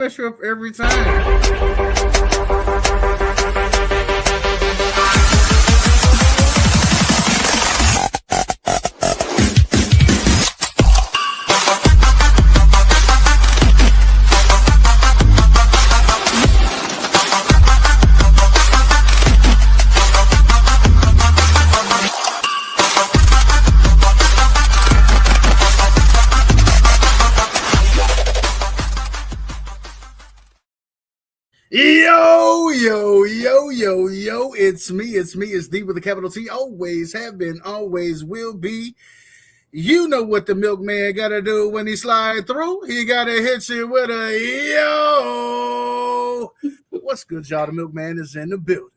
Mess you up every time. Yo, it's me, it's D with a capital T, always have been, always will be. You know what the milkman gotta do when he slide through. He gotta hit you with a yo. What's good, y'all? The milkman is in the building.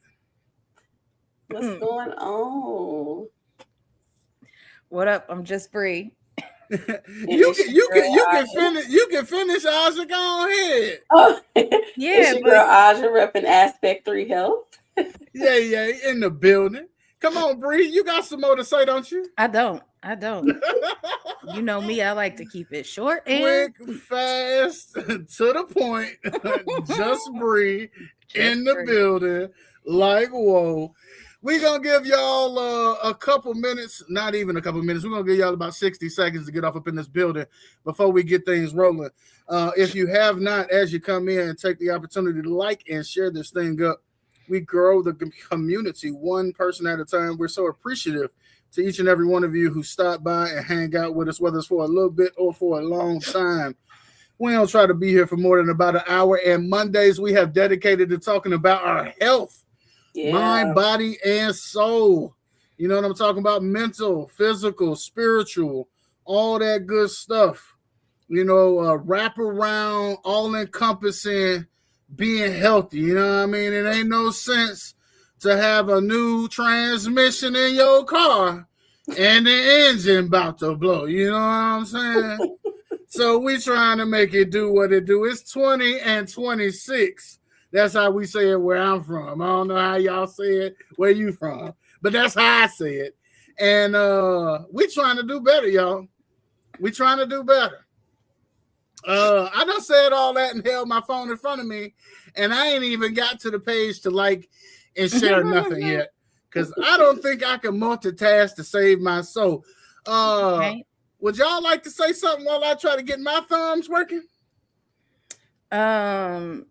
What's going on? What up? I'm Just Bri. You can finish Aja, go ahead. Oh, Yeah, it's your girl Aja repping Aspect 3 Health. Yeah, in the building. Come on, Bree. You got some more to say, don't you? I don't. You know me, I like to keep it short and quick, fast, to the point. Just Bree in the Bree. building. Like, whoa. We're going to give y'all a couple minutes, not even a couple minutes. We're going to give y'all about 60 seconds to get off up in this building before we get things rolling. If you have not, as you come in, take the opportunity to like and share this thing up. We grow the community one person at a time. We're so appreciative to each and every one of you who stop by and hang out with us, whether it's for a little bit or for a long time. We don't try to be here for more than about an hour. And Mondays we have dedicated to talking about our health, mind, body, and soul. You know what I'm talking about? Mental, physical, spiritual, all that good stuff. You know, wrap around, all encompassing being healthy. You know what I mean? It ain't no sense to have a new transmission in your car and the engine about to blow. You know what I'm saying? So we trying to make it do what it do. It's 20 and 26. That's how we say it where I'm from. I don't know how y'all say it where you from, but that's how I say it. And we trying to do better, y'all. We trying to do better. I done said all that and held my phone in front of me, and I ain't even got to the page to like and share nothing yet, because I don't think I can multitask to save my soul. Okay. Would y'all like to say something while I try to get my thumbs working? I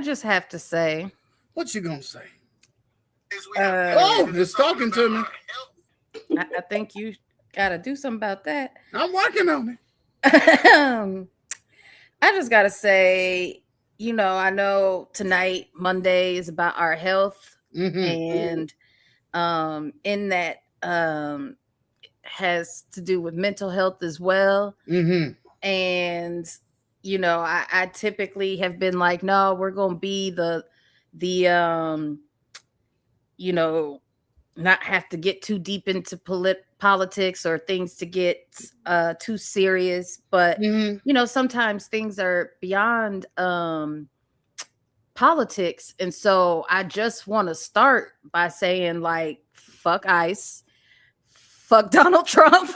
just have to say, What you gonna say? It's talking to me. I think you gotta do something about that. I'm working on it. I just gotta say, you know, I know tonight, Monday, is about our health, and in that has to do with mental health as well. And you know, I typically have been like, no, we're gonna be the you know, not have to get too deep into politics or things to get too serious, but you know, sometimes things are beyond politics. And so I just want to start by saying, like, fuck ICE, fuck Donald Trump.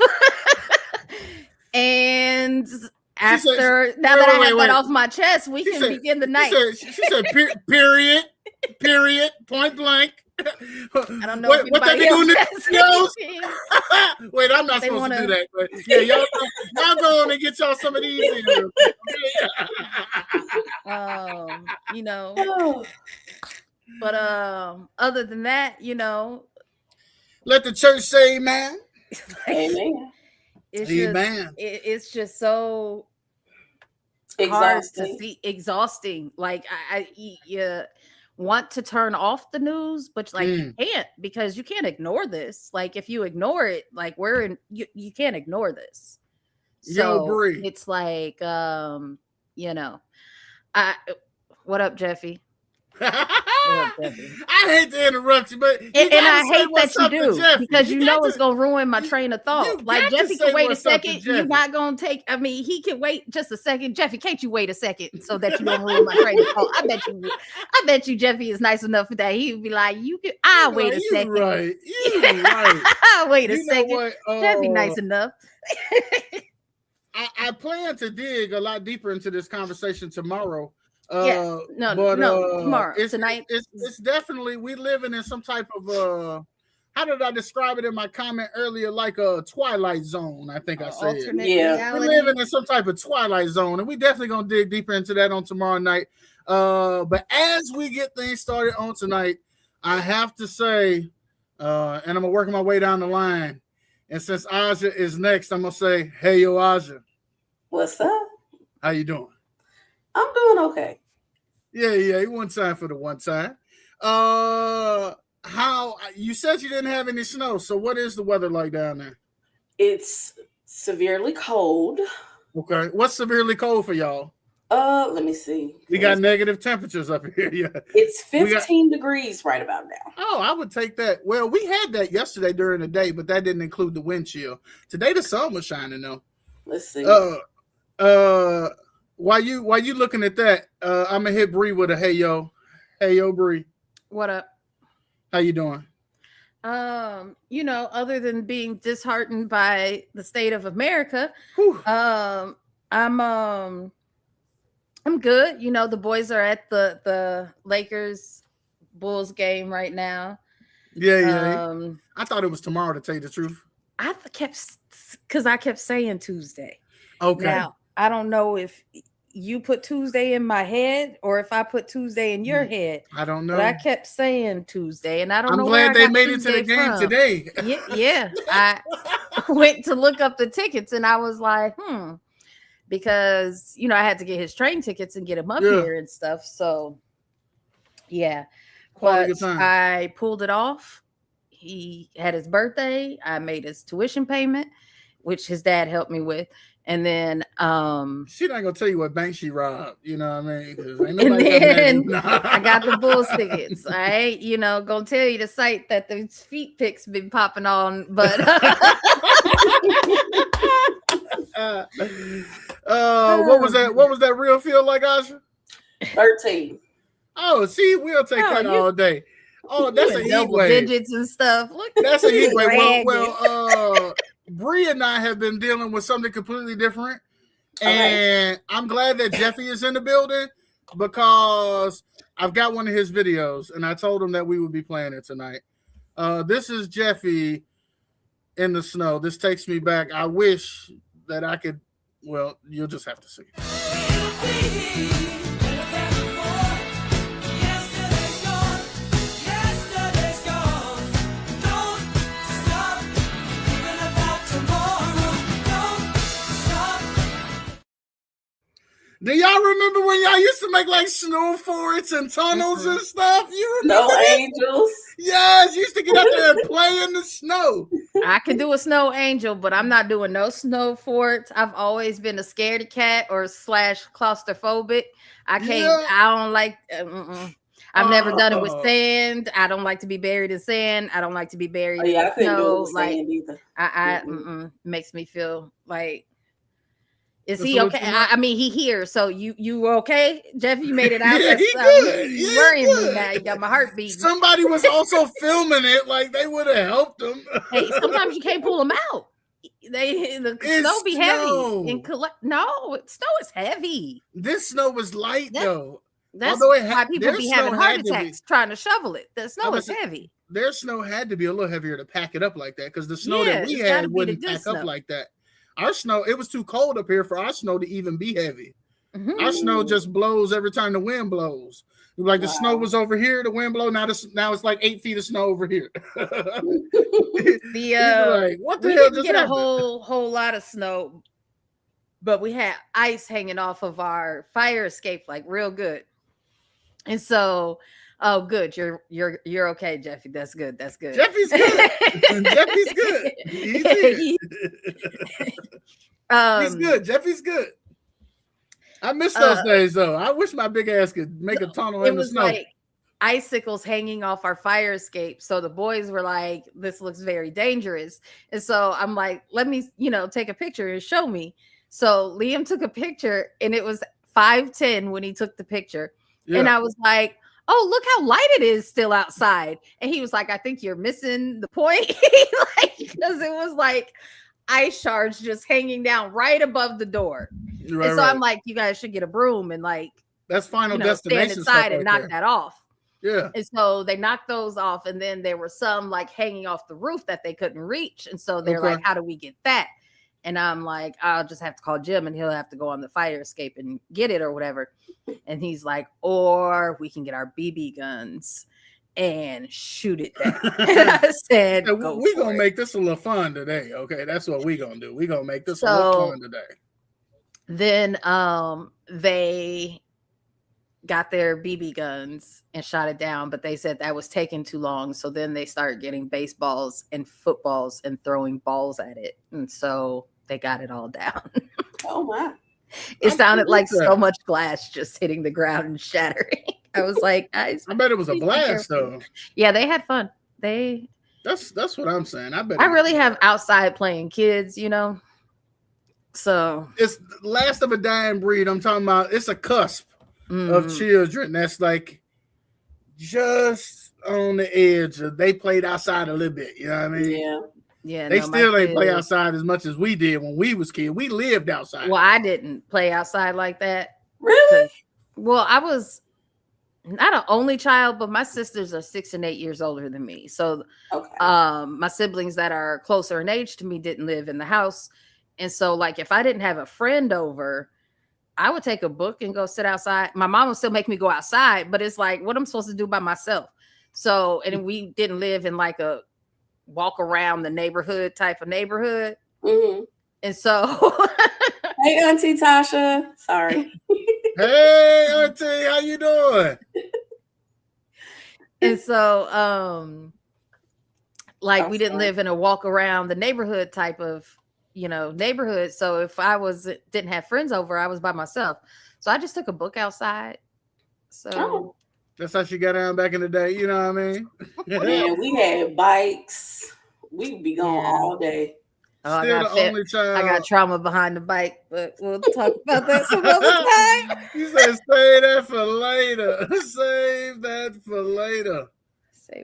And after now that I have that off my chest, we can begin the night. She said period, point blank. I don't know what they be doing to Wait, I'm not supposed to do that. But yeah, y'all go on and get y'all some of these. You know. But other than that, you know, let the church say amen. Amen. It's just so hard to see, exhausting. Like you want to turn off the news, but like you can't, because you can't ignore this. Like if you ignore it, like you can't ignore this. So it's like you know, what up, Jeffy? I hate to interrupt you, but and I hate that you do, because you know it's gonna ruin my train of thought. Like Jeffy can wait a second. You're not gonna take. I mean, he can wait just a second. Jeffy, can't you wait a second so that you don't ruin my train of thought? I bet you, Jeffy is nice enough for that. He'd be like, "You can. I'll wait a second. Right. You right. I'll wait a second. Jeffy nice enough." I plan to dig a lot deeper into this conversation tomorrow. Tomorrow. Tonight. It's definitely, we living in some type of how did I describe it in my comment earlier? Like a twilight zone, I think I said. Yeah, we're living in some type of twilight zone, and we definitely gonna dig deeper into that on tomorrow night. But as we get things started on tonight, I have to say, and I'm gonna work my way down the line. And since Aja is next, I'm gonna say, "Hey, yo, Aja, what's up? How you doing?" I'm doing okay. Yeah. One time for the one time. How you said you didn't have any snow, so what is the weather like down there? It's severely cold. Okay, what's severely cold for y'all? Let me see. We got negative temperatures up here. Yeah, it's 15 degrees right about now. Oh, I would take that. Well, we had that yesterday during the day, but that didn't include the wind chill. Today the sun was shining though. Let's see. While you looking at that, I'm gonna hit Bri with a hey yo, Bri. What up? How you doing? Other than being disheartened by the state of America, I'm good. The boys are at the Lakers Bulls game right now. Yeah. I thought it was tomorrow, to tell you the truth. I kept saying Tuesday. Okay. Now I don't know if you put Tuesday in my head or if I put Tuesday in your head. I don't know. But I kept saying Tuesday, and I don't know. I'm glad they made it to the game today. Yeah. I went to look up the tickets, and I was like, because I had to get his train tickets and get him up here and stuff. So yeah, but I pulled it off. He had his birthday. I made his tuition payment, which his dad helped me with. And then she not gonna tell you what bank she robbed, you know what I mean? And then I got the Bulls tickets. I ain't, gonna tell you the site that the feet pics been popping on, but what was that? What was that real feel like, Asha? 13. Oh, see, we'll take that all day. Oh, that's a heat wave. Digits and stuff. Look, that's a heat wave. Well, Bri and I have been dealing with something completely different, and I'm glad that Jeffy is in the building because I've got one of his videos, and I told him that we would be playing it tonight. This is Jeffy in the snow. This takes me back. I wish that I could. Well, you'll just have to see. Do y'all remember when y'all used to make like snow forts and tunnels and stuff? You remember? Snow angels. Yes, you used to get out there and play in the snow. I could do a snow angel, but I'm not doing no snow forts. I've always been a scaredy cat or / claustrophobic. I can't. Yeah. I don't like. I've never done it with sand. I don't like to be buried in sand. I don't like to be buried in snow. Like either. Makes me feel like. Is he okay? I mean, he here. So you okay, Jeff? You made it out. Yeah, he good. You worrying me now. You got my heart beating. Somebody was also filming it. Like they would have helped him. Hey, sometimes you can't pull them out. The snow be heavy. And no, snow is heavy. This snow was light though. That's why people be having heart attacks trying to shovel it. The snow is heavy. Their snow had to be a little heavier to pack it up like that because the snow that we had wouldn't pack up like that. Our snow, it was too cold up here for our snow to even be heavy. Mm-hmm. Our snow just blows every time the wind blows. Like the snow was over here, the wind blow. Now it's like 8 feet of snow over here. Like, what the hell? We didn't get a whole lot of snow, but we had ice hanging off of our fire escape, like real good. And so, oh, good. You're okay, Jeffy. That's good. That's good. Jeffy's good. Jeffy's good. He's here. He's good. Jeffy's good. I miss those days though. I wish my big ass could make a tunnel in the snow. Like icicles hanging off our fire escape. So the boys were like, "This looks very dangerous." And so I'm like, "Let me, take a picture and show me." So Liam took a picture, and it was 5:10 when he took the picture, and I was like, "Oh, look how light it is still outside." And he was like, "I think you're missing the point," because it was like ice shards just hanging down right above the door. Right, and so I'm like, you guys should get a broom and like, that's Final stand Destination inside stuff and knock there. that off. Yeah. And so they knocked those off, and then there were some like hanging off the roof that they couldn't reach. And so they're like, how do we get that? And I'm like, I'll just have to call Jim and he'll have to go on the fire escape and get it or whatever. And he's like, or we can get our BB guns and shoot it down. And I said, we're going to make this a little fun today. Okay, that's what we're going to do. We're going to make this a little fun today. Then they got their BB guns and shot it down, but they said that was taking too long. So then they started getting baseballs and footballs and throwing balls at it. And so they got it all down. Oh, my. It sounded like so much glass just hitting the ground and shattering. I was like, guys, I bet it was a blast though. Yeah, they had fun. That's what I'm saying. I really have outside playing kids, So it's the last of a dying breed. I'm talking about. It's a cusp of children that's like just on the edge. They played outside a little bit. You know what I mean? Yeah. Yeah, they still ain't play outside as much as we did when we was kids. We lived outside. Well, I didn't play outside like that. Really? Well, I was not an only child, but my sisters are 6 and 8 years older than me. So my siblings that are closer in age to me didn't live in the house. And so like if I didn't have a friend over, I would take a book and go sit outside. My mom would still make me go outside, but it's like, what I'm supposed to do by myself? So, and we didn't live in like a walk around the neighborhood type of neighborhood. Mm-hmm. And so hey Auntie Tasha, sorry. Hey Auntie, how you doing? And so like we didn't live in a walk around the neighborhood type of neighborhood. So if I didn't have friends over, I was by myself. So I just took a book outside. So that's how she got down back in the day, you know what I mean? Man, we had bikes. We'd be gone all day. Still the only child. I got trauma behind the bike, but we'll talk about that some other time. You said save that for later. Save that for later.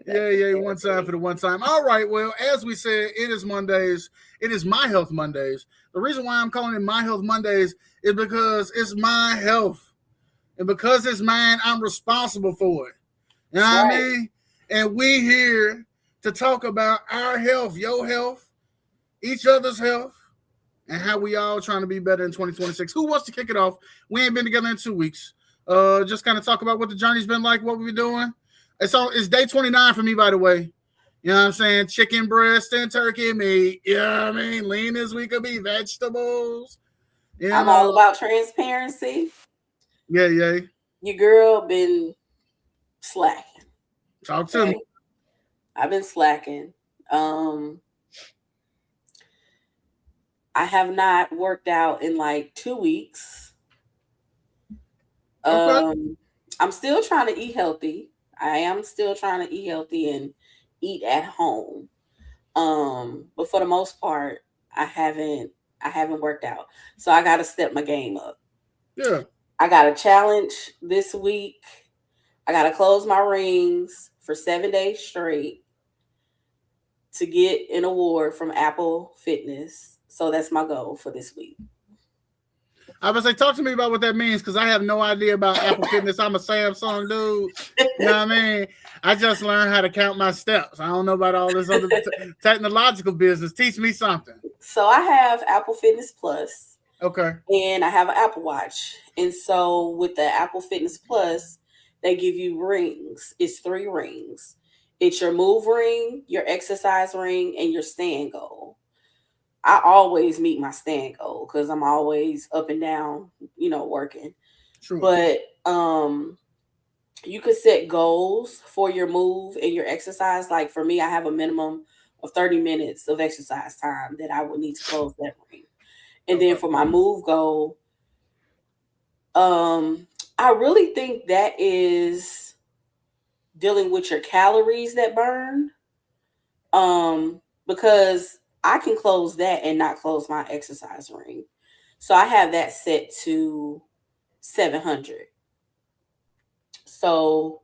Yeah, one time for the one time. All right, well, as we said, it is Mondays. It is My Health Mondays. The reason why I'm calling it My Health Mondays is because it's my health. And because it's mine, I'm responsible for it. You know what I mean? And we here to talk about our health, your health, each other's health, and how we all trying to be better in 2026. Who wants to kick it off? We ain't been together in 2 weeks. Just kind of talk about what the journey's been like, what we're doing. It's day 29 for me, by the way. You know what I'm saying? Chicken breast and turkey meat. You know what I mean? Lean as we could be, vegetables. I'm all about transparency. Yeah. Your girl been slacking. Talk to me. I've been slacking. I have not worked out in like 2 weeks. I'm still trying to eat healthy. I am still trying to eat healthy and eat at home. But for the most part, I haven't worked out. So I got to step my game up. Yeah. I got a challenge this week. I got to close my rings for 7 days straight to get an award from Apple Fitness. So that's my goal for this week. I was like, talk to me about what that means, because I have no idea about Apple Fitness. I'm a Samsung dude. You know what I mean? I just learned how to count my steps. I don't know about all this other technological business. Teach me something. So I have Apple Fitness Plus. Okay. And I have an Apple Watch. And so with the Apple Fitness Plus, they give you rings. It's 3 rings. It's your move ring, your exercise ring, and your stand goal. I always meet my stand goal because I'm always up and down, working. True. But you could set goals for your move and your exercise. Like for me, I have a minimum of 30 minutes of exercise time that I would need to close that ring. And then for my move goal, I really think that is dealing with your calories that burn. Because I can close that and not close my exercise ring. So I have that set to 700. So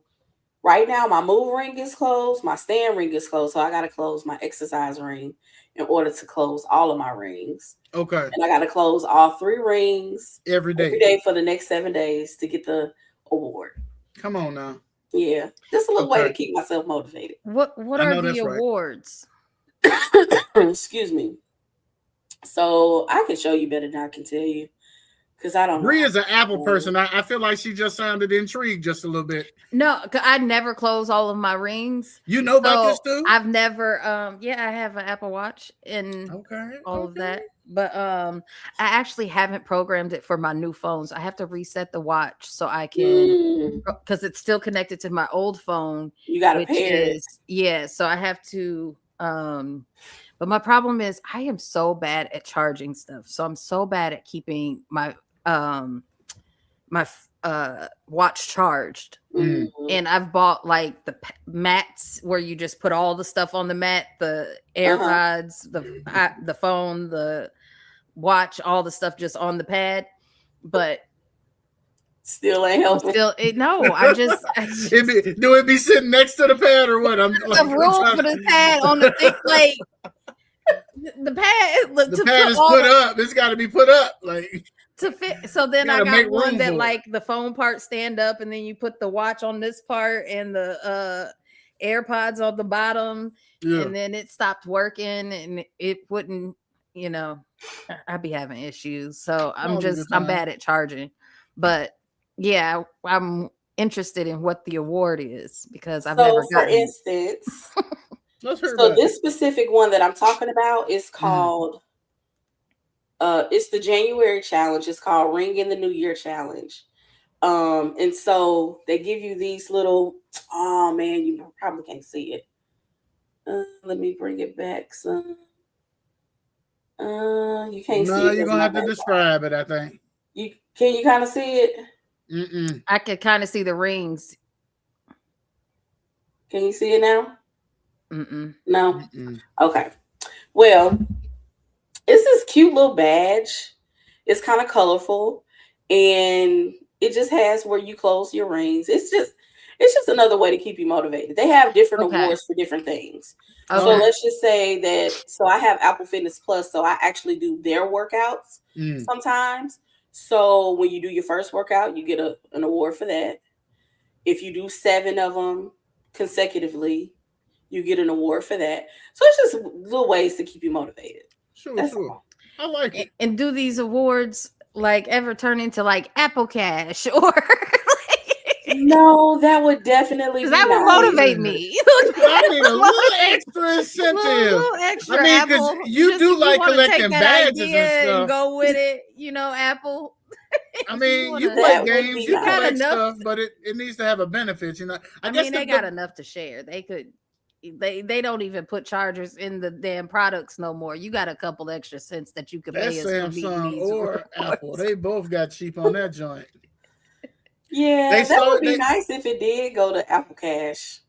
right now my move ring is closed, my stand ring is closed. So I got to close my exercise ring in order to close all of my rings. Okay. And I got to close all 3 rings every day for the next 7 days to get the award. Come on now. Yeah, just a little way to keep myself motivated. What are the awards? Right. Excuse me. So I can show you better than I can tell you. Because I don't know. Bri is an Apple person. I feel like she just sounded intrigued just a little bit. No, I never close all of my rings. You know about this too? I've never I have an Apple Watch and all of that. But I actually haven't programmed it for my new phones. I have to reset the watch so I can, because it's still connected to my old phone. You gotta pair it. Yeah, so I have to but my problem is I am so bad at charging stuff. So I'm so bad at keeping my watch charged. And I've bought like the mats where you just put all the stuff on the mat, the AirPods, the phone, the watch, all the stuff just on the pad, but still ain't helping. No, do it be sitting next to the pad or what? I'm the room for the pad on the thick plate. The pad is put up. It's got to be put up like to fit. So then I got one that like the phone part stand up, and then you put the watch on this part and the AirPods on the bottom, and then it stopped working and it wouldn't. I'd be having issues. So I'm bad at charging. But yeah, I'm interested in what the award is because I've never gotten. For instance. So this specific one that I'm talking about is called it's the January challenge. It's called Ring in the New Year challenge. And so they give you these little, oh man, you probably can't see it. Let me bring it back some. You can't see it. No, you're gonna have to describe it, I think. Can you kind of see it? I could kind of see the rings. Can you see it now? No. Okay. Well, it's this cute little badge. It's kind of colorful, and it just has where you close your rings. It's just another way to keep you motivated. They have different awards for different things. Okay. So let's just say that. So I have Apple Fitness Plus, so I actually do their workouts sometimes. So when you do your first workout, you get an award for that. If you do 7 of them consecutively, you get an award for that. So it's just little ways to keep you motivated. Sure. I like it. And do these awards like ever turn into like Apple Cash or? No, that would definitely be that would motivate me. I need a little extra incentive. Extra, Apple. You do like collecting badges and stuff. And go with it, Apple. I mean, you play games, you collect stuff, but it needs to have a benefit, I guess they got enough to share. They could. They don't even put chargers in the damn products no more. You got a couple extra cents that you could pay us. Samsung or Apple, they both got cheap on that joint. Yeah, that would be nice if it did go to Apple Cash.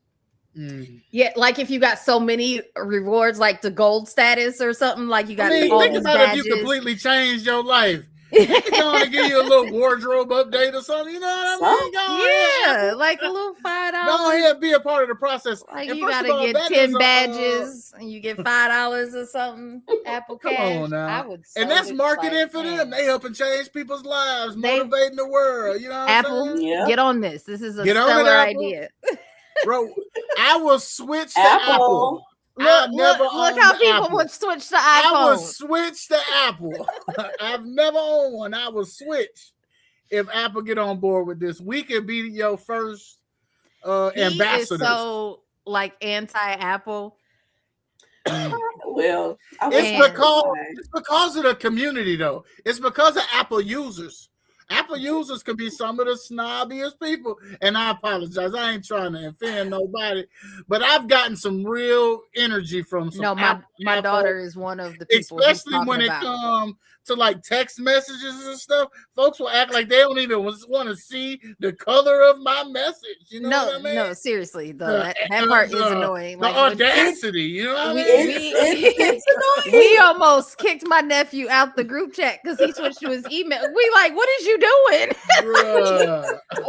Yeah, like if you got so many rewards, like the gold status or something, like you got. all think about badges. If you completely changed your life. It's going to give you a little wardrobe update or something, you know what I mean? Like a little $5. Go ahead, be a part of the process. Like you got to get 10 badges and you get $5 or something. Apple Cash. Come on now. And that's marketing for them. They helping change people's lives, motivating the world. You know what Apple, get on this. This is a stellar idea. Bro, I will switch to Apple. Look how people would switch to iPhone. I would switch to Apple. I've never owned one. I will switch if Apple get on board with this. We could be your first ambassadors. Is so like anti-Apple. Well, it's because of the community, though. It's because of Apple users. Apple users can be some of the snobbiest people, and I apologize. I ain't trying to offend nobody, but I've gotten some real energy from some. No, my daughter is one of the people, especially when it comes to like text messages and stuff. Folks will act like they don't even want to see the color of my message. You know what I mean? No, seriously, that part is annoying. The audacity, you know what I mean? It's annoying. We almost kicked my nephew out the group chat because he switched to his email. We like, what is you doing?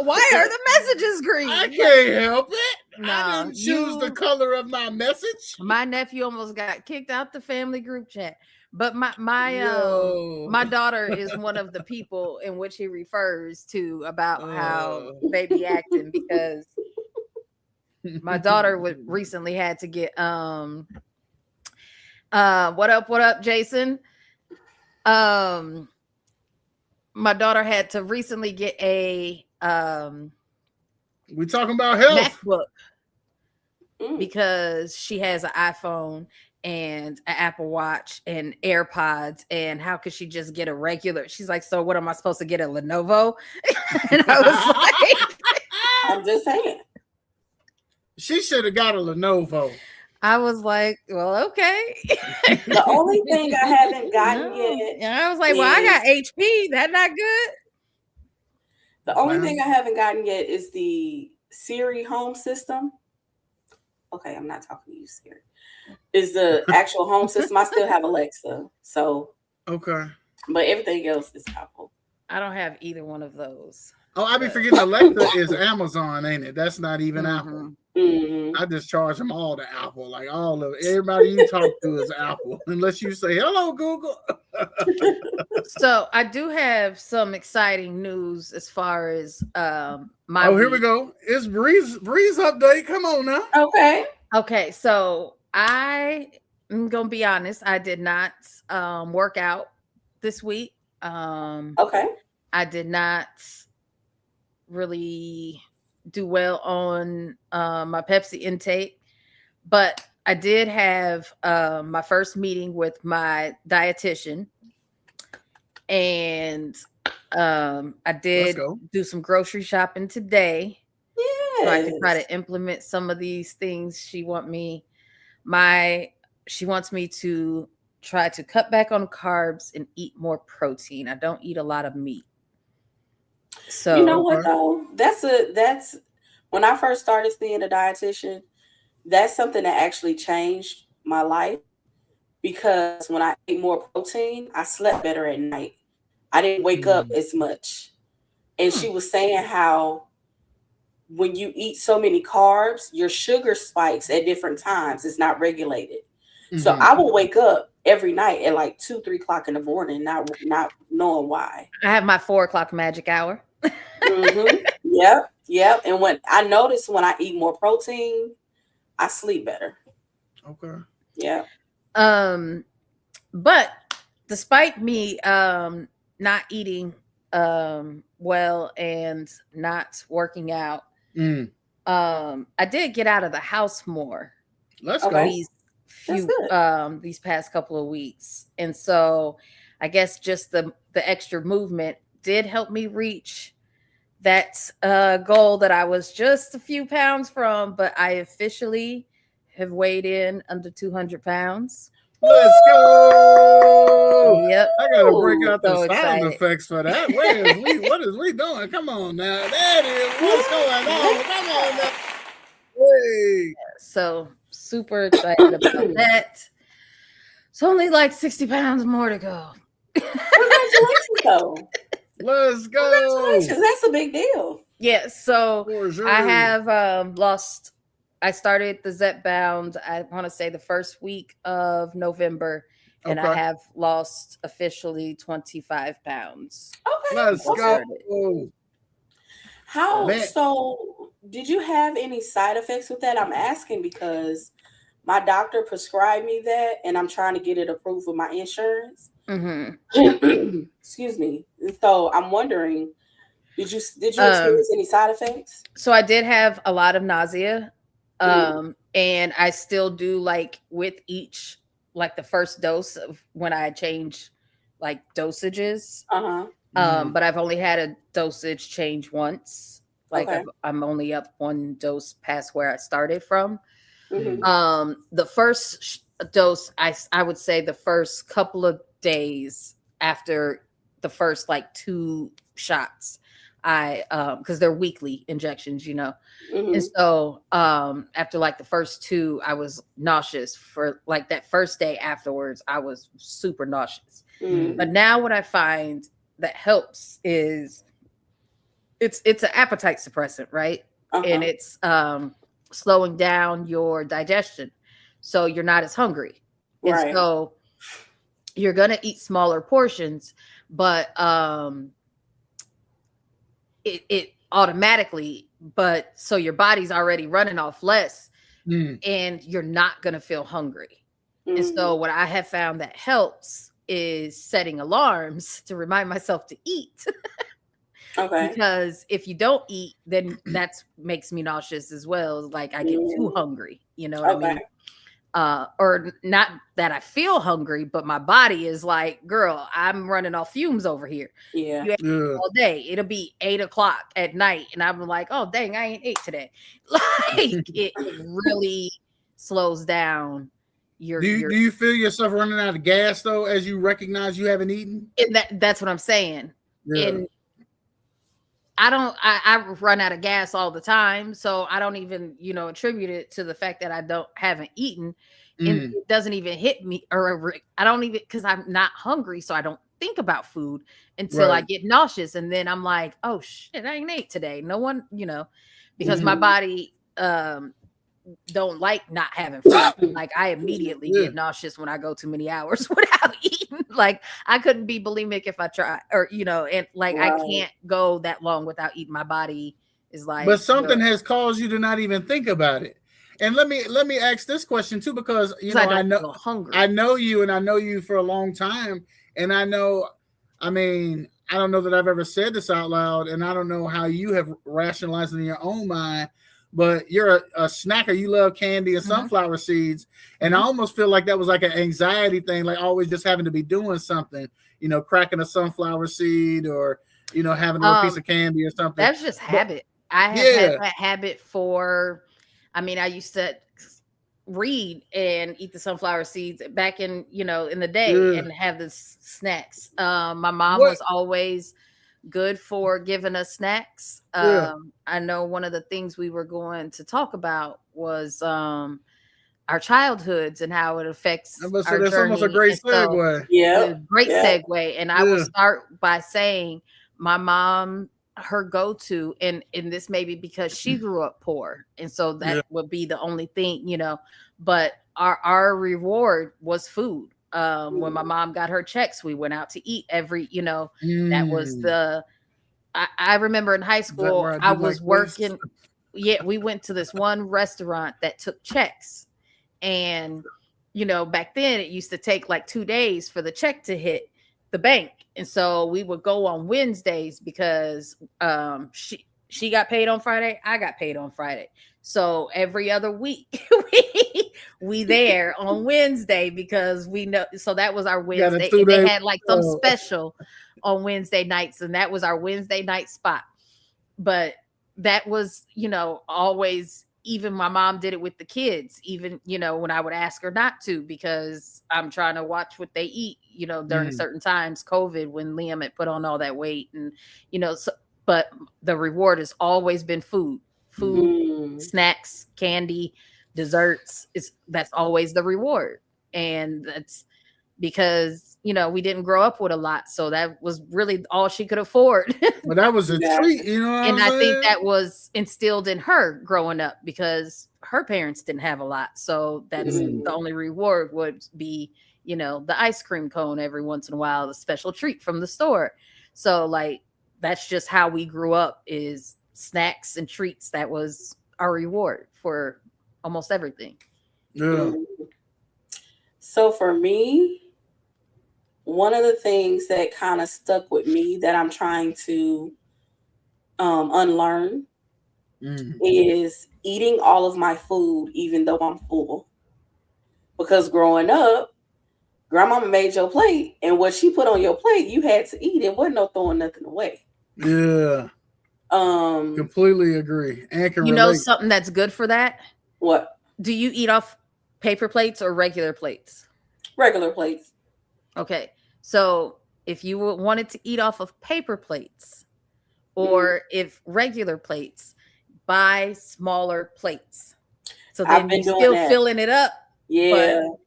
Why are the messages green? I can't help it. I didn't choose the color of my message. My nephew almost got kicked out the family group chat. But my daughter is one of the people in which he refers to about how they be acting, because my daughter recently had to get what up, Jason? My daughter had to recently get a we talking about health MacBook because she has an iPhone and an Apple Watch and AirPods, and how could she just get a regular? She's like, so what am I supposed to get, a Lenovo? And I was like, I'm just saying, she should have got a Lenovo. I was like, well, okay. The only thing I haven't gotten yet. And I was like, well, I got HP. That not good. The only thing I haven't gotten yet is the Siri home system. Okay, I'm not talking to you, Siri. Is the actual home system. I still have Alexa. So okay. But everything else is Apple. I don't have either one of those. Oh, I be forgetting Alexa is Amazon, ain't it? That's not even Apple. Mm-hmm. I just charge them all to Apple. Like all of it. Everybody you talk to is Apple, unless you say hello, Google. So I do have some exciting news as far as my. Oh, here we go. It's Breeze update. Come on now. Okay. So I'm gonna be honest. I did not work out this week. I did not really do well on my Pepsi intake, but I did have my first meeting with my dietitian, and I did do some grocery shopping today. So I can try to implement some of these things. She wants me to try to cut back on carbs and eat more protein. I don't eat a lot of meat. So you know what though? That's when I first started seeing a dietitian, that's something that actually changed my life, because when I ate more protein, I slept better at night. I didn't wake up as much. And she was saying how when you eat so many carbs, your sugar spikes at different times. It's not regulated. So I will wake up every night at like 2-3 o'clock in the morning, not knowing why. I have my 4 o'clock magic hour. Yep. And when I notice when I eat more protein, I sleep better. Okay. Yeah. But despite me not eating well and not working out, I did get out of the house more. Let's go. These past couple of weeks, and so I guess just the extra movement did help me reach that goal that I was just a few pounds from, but I officially have weighed in under 200 pounds. Let's go! Yep. I gotta break out the sound effects for that. What is we doing? Come on now. That is what's going on. Come on now. Hey. So super excited about that. It's only like 60 pounds more to go. Congratulations, though. Let's go. Congratulations. That's a big deal. Yeah. So I have lost. I started the Zepbound, I want to say the first week of November, and I have lost officially 25 pounds. Okay. Let's go. So did you have any side effects with that? I'm asking because my doctor prescribed me that, and I'm trying to get it approved with my insurance. Excuse me. So I'm wondering, did you experience any side effects? So I did have a lot of nausea. And I still do, like, with each, like, the first dose of when I change like dosages. But I've only had a dosage change once. Like I'm only up one dose past where I started from. The first dose, I would say the first couple of days after the first like 2 shots, I because they're weekly injections, you know. And so after like the first 2, I was nauseous for like that first day. Afterwards, I was super nauseous. But now what I find that helps is it's an appetite suppressant, right? And it's slowing down your digestion. So you're not as hungry. And so you're going to eat smaller portions, but it automatically, but so your body's already running off less and you're not going to feel hungry. And so what I have found that helps is setting alarms to remind myself to eat. Because if you don't eat, then that makes me nauseous as well. Like I get too hungry, you know what I mean? Or not that I feel hungry, but my body is like, girl, I'm running off fumes over here. You ate all day. It'll be 8 o'clock at night. And I'm like, oh, dang, I ain't ate today. Like it really slows down your. Do you feel yourself running out of gas though, as you recognize you haven't eaten? And that's what I'm saying. And I run out of gas all the time. So I don't even, attribute it to the fact that I haven't eaten. And it doesn't even hit me, or I don't even, because I'm not hungry. So I don't think about food until I get nauseous. And then I'm like, oh shit, I ain't ate today. No one, because my body don't like not having food. Like I immediately get nauseous when I go too many hours without eating. Like I couldn't be bulimic if I try, or and like I can't go that long without eating. My body is like, but something has caused you to not even think about it. And let me ask this question too, because I know you, and I know you for a long time, and I mean, I don't know that I've ever said this out loud, and I don't know how you have rationalized it in your own mind. But you're a snacker. You love candy and sunflower seeds. And I almost feel like that was like an anxiety thing, like always just having to be doing something, cracking a sunflower seed or, having a piece of candy or something. That's just habit. I have had that habit I used to read and eat the sunflower seeds back in, in the day and have the snacks. My mom was always good for giving us snacks. I know one of the things we were going to talk about was our childhoods and how it affects our journey. That's almost a great segue. Great segue. And I will start by saying my mom, her go-to, and this may be because she grew up poor, and so that would be the only thing, but our reward was food. When my mom got her checks, we went out to eat every, that was I remember in high school, I was working. We went to this one restaurant that took checks. And, back then it used to take like 2 days for the check to hit the bank. And so we would go on Wednesdays because she got paid on Friday. I got paid on Friday. So every other week we there on Wednesday because we know. So that was our Wednesday. And they had like some special on Wednesday nights, and that was our Wednesday night spot. But that was, always, even my mom did it with the kids, even, when I would ask her not to, because I'm trying to watch what they eat, during certain times, COVID, when Liam had put on all that weight and, but the reward has always been food, snacks, candy, desserts. That's always the reward. And that's because, we didn't grow up with a lot. So that was really all she could afford. Well, that was a treat, And I think that was instilled in her growing up because her parents didn't have a lot. So that's the only reward would be, the ice cream cone every once in a while, the special treat from the store. So like, that's just how we grew up, is snacks and treats. That was our reward for almost everything. Yeah. So for me, one of the things that kind of stuck with me that I'm trying to unlearn is eating all of my food, even though I'm full. Because growing up, grandmama made your plate, and what she put on your plate, you had to eat. It wasn't no throwing nothing away. Yeah. Completely agree. And can relate. Something that's good for that? What? Do you eat off paper plates or regular plates? Regular plates. Okay. So if you wanted to eat off of paper plates or if regular plates, buy smaller plates. So then you're still filling it up. Yeah. But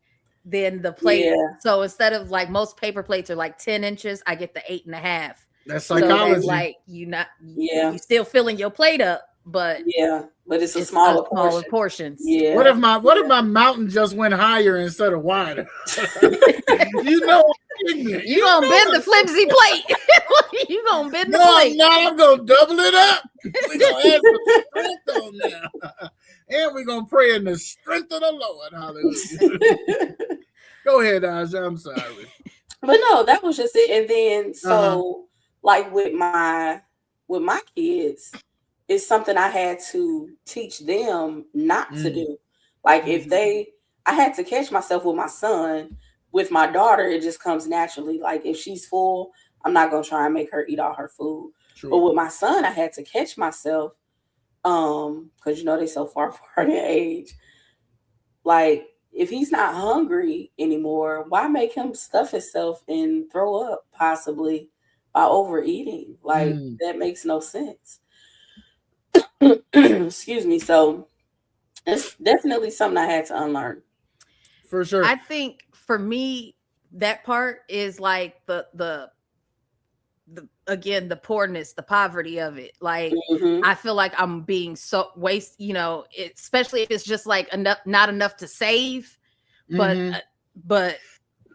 then the plate. Yeah. So instead of like most paper plates are like 10 inches, I get the 8.5. That's psychology. So like you still filling your plate up, but it's a smaller portions. Yeah. What if my mountain just went higher instead of wider? You know, you gonna bend the flimsy plate. You gonna bend the plate. No, I'm gonna double it up. We're gonna add some strength on there. And we're gonna pray in the strength of the Lord. Hallelujah. Go ahead, Aja. I'm sorry. But no, that was just it. And then like with my kids, it's something I had to teach them not to do. Like if I had to catch myself with my son. With my daughter, it just comes naturally. Like if she's full, I'm not gonna try and make her eat all her food. True. But with my son, I had to catch myself, because they so far apart in age. Like if he's not hungry anymore, why make him stuff himself and throw up possibly by overeating? Like that makes no sense. Excuse me. So it's definitely something I had to unlearn. For sure. I think for me, that part is like the again, the poorness, the poverty of it. Like I feel like I'm being so especially if it's just like not enough to save, but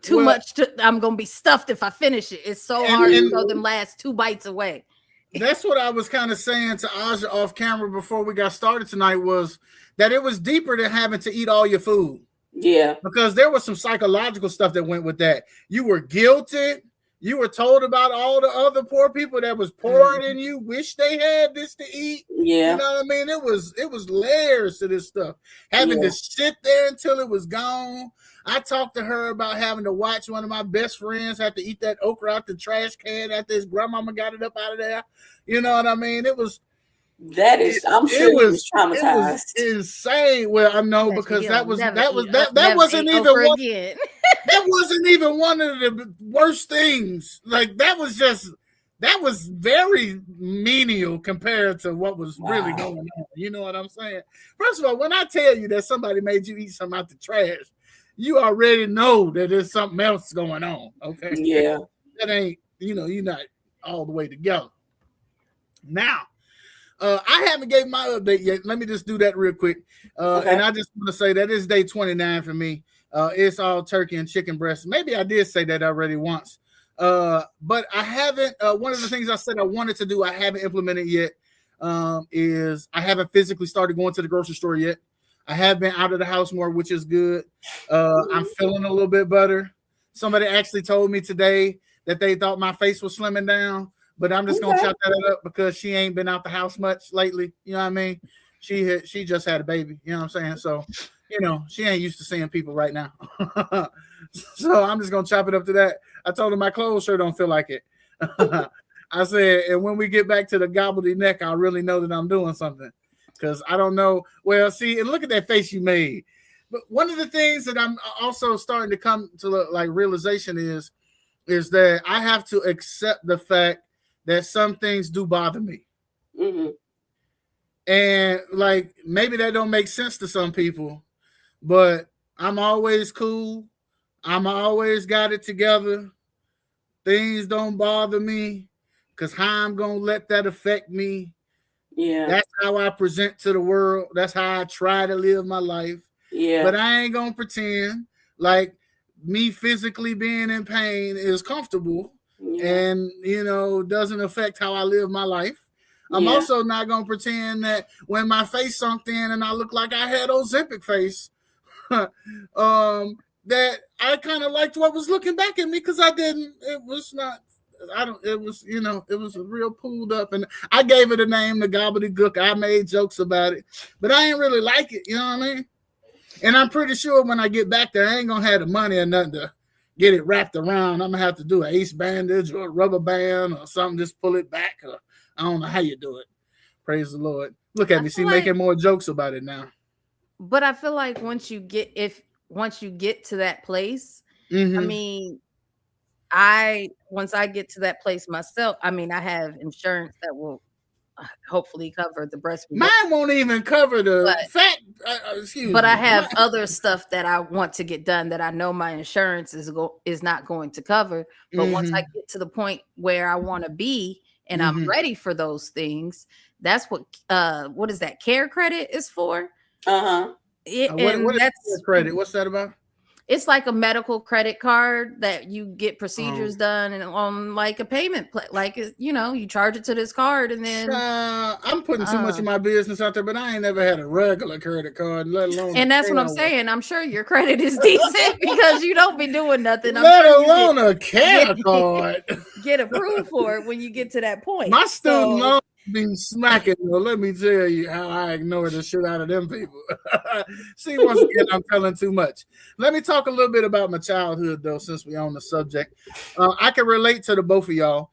too much I'm gonna be stuffed if I finish it. It's so hard to throw them last 2 bites away. That's what I was kind of saying to Aja off camera before we got started tonight, was that it was deeper than having to eat all your food. Yeah. Because there was some psychological stuff that went with that. You were guilted. You were told about all the other poor people that was poorer than you, wish they had this to eat. Yeah. You know what I mean? It was layers to this stuff. Having to sit there until it was gone. I talked to her about having to watch one of my best friends have to eat that okra out the trash can after his grandmama got it up out of there. You know what I mean? I'm sure he was traumatized. It was insane. Well, I know, because that wasn't even one of the worst things. Like that was very menial compared to what was really going on. You know what I'm saying? First of all, when I tell you that somebody made you eat something out the trash, you already know that there's something else going on. Okay. Yeah. That ain't, you're not all the way together. Now, I haven't gave my update yet. Let me just do that real quick. And I just want to say that it's day 29 for me. It's all turkey and chicken breast. Maybe I did say that already once. But I haven't. One of the things I said I wanted to do, I haven't implemented yet, is I haven't physically started going to the grocery store yet. I have been out of the house more, which is good. I'm feeling a little bit better. Somebody actually told me today that they thought my face was slimming down. But I'm just gonna chop that up because she ain't been out the house much lately. You know what I mean? She just had a baby. You know what I'm saying? So, she ain't used to seeing people right now. So I'm just gonna chop it up to that. I told her my clothes sure don't feel like it. I said, and when we get back to the gobbledygook, I'll really know that I'm doing something. Because I don't know. Well, see, and look at that face you made. But one of the things that I'm also starting to come to like realization is that I have to accept the fact that some things do bother me. And like, maybe that don't make sense to some people, but I'm always cool. I'm always got it together. Things don't bother me because how I'm going to let that affect me. Yeah. That's how I present to the world. That's how I try to live my life. Yeah. But I ain't going to pretend like me physically being in pain is comfortable. And, doesn't affect how I live my life. I'm also not going to pretend that when my face sunk in and I look like I had Ozempic face, that I kind of liked what was looking back at me because I didn't. It was not. It was, it was real pulled up. And I gave it a name, the gobbledygook. I made jokes about it. But I ain't really like it. You know what I mean? And I'm pretty sure when I get back there, I ain't going to have the money or nothing to get it wrapped around. I'm gonna have to do an ace bandage or a rubber band or something, just pull it back. Or I don't know how you do it. Praise the Lord. Look at me. See, making more jokes about it now. But I feel like once you get to that place, I mean, once I get to that place myself, I mean, I have insurance that will hopefully cover the breast. Mine won't even cover the fat. But I have other stuff that I want to get done that I know my insurance is not going to cover. But once I get to the point where I want to be and I'm ready for those things, That's what is that care credit is for? Uh-huh. What is credit? What's that about? It's like a medical credit card that you get procedures done and on like a payment like, you know, you charge it to this card and then I'm putting too much of my business out there, but I ain't never had a regular credit card, let alone. And that's what I'm saying. I'm sure your credit is decent because you don't be doing nothing. Let alone a care card. Get approved for it when you get to that point. My student loan be smacking. Well, let me tell you how I ignore the shit out of them people. See, once again, I'm telling too much. Let me talk a little bit about my childhood, though, since we're on the subject. I can relate to the both of y'all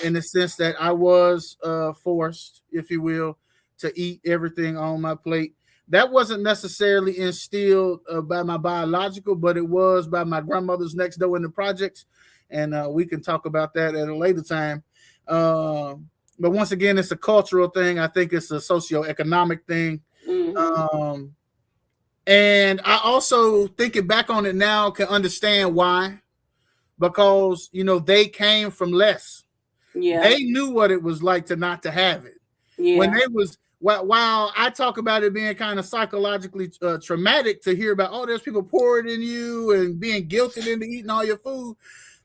in the sense that I was forced, if you will, to eat everything on my plate. That wasn't necessarily instilled by my biological, but it was by my grandmother's next door in the projects. And we can talk about that at a later time. But once again, it's a cultural thing. I think it's a socioeconomic thing. Mm-hmm. And I also, thinking back on it now, can understand why. Because, you know, they came from less. Yeah. They knew what it was like to not to have it. Yeah. When they was, while I talk about it being kind of psychologically traumatic to hear about, oh, there's people pouring in you and being guilted into eating all your food.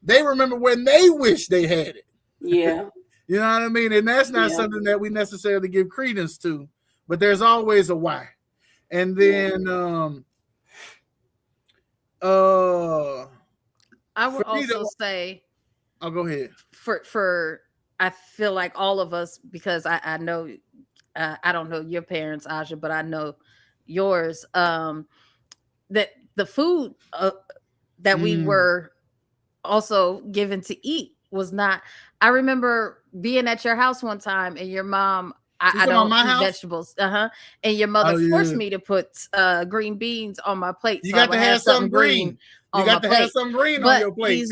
They remember when they wish they had it. Yeah. You know what I mean? And that's not something that we necessarily give credence to, but there's always a why. And then I would also say, I'll go ahead. For I feel like all of us, because I know I don't know your parents, Aja, but I know yours, that the food that we were also given to eat was not. I remember being at your house one time and your mom, I don't eat vegetables. And your mother forced me to put green beans on my plate. You got to have something green. You got to have some green on your plate.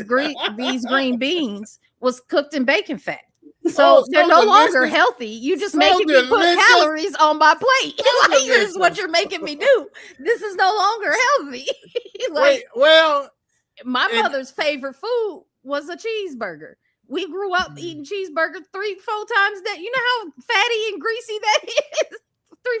These green beans was cooked in bacon fat. So they're no longer healthy. You just making me put calories on my plate. Like, this is what you're making me do. This is no longer healthy. Like, my mother's favorite food was a cheeseburger. We grew up eating cheeseburger 3-4 times that. You know how fatty and greasy that is?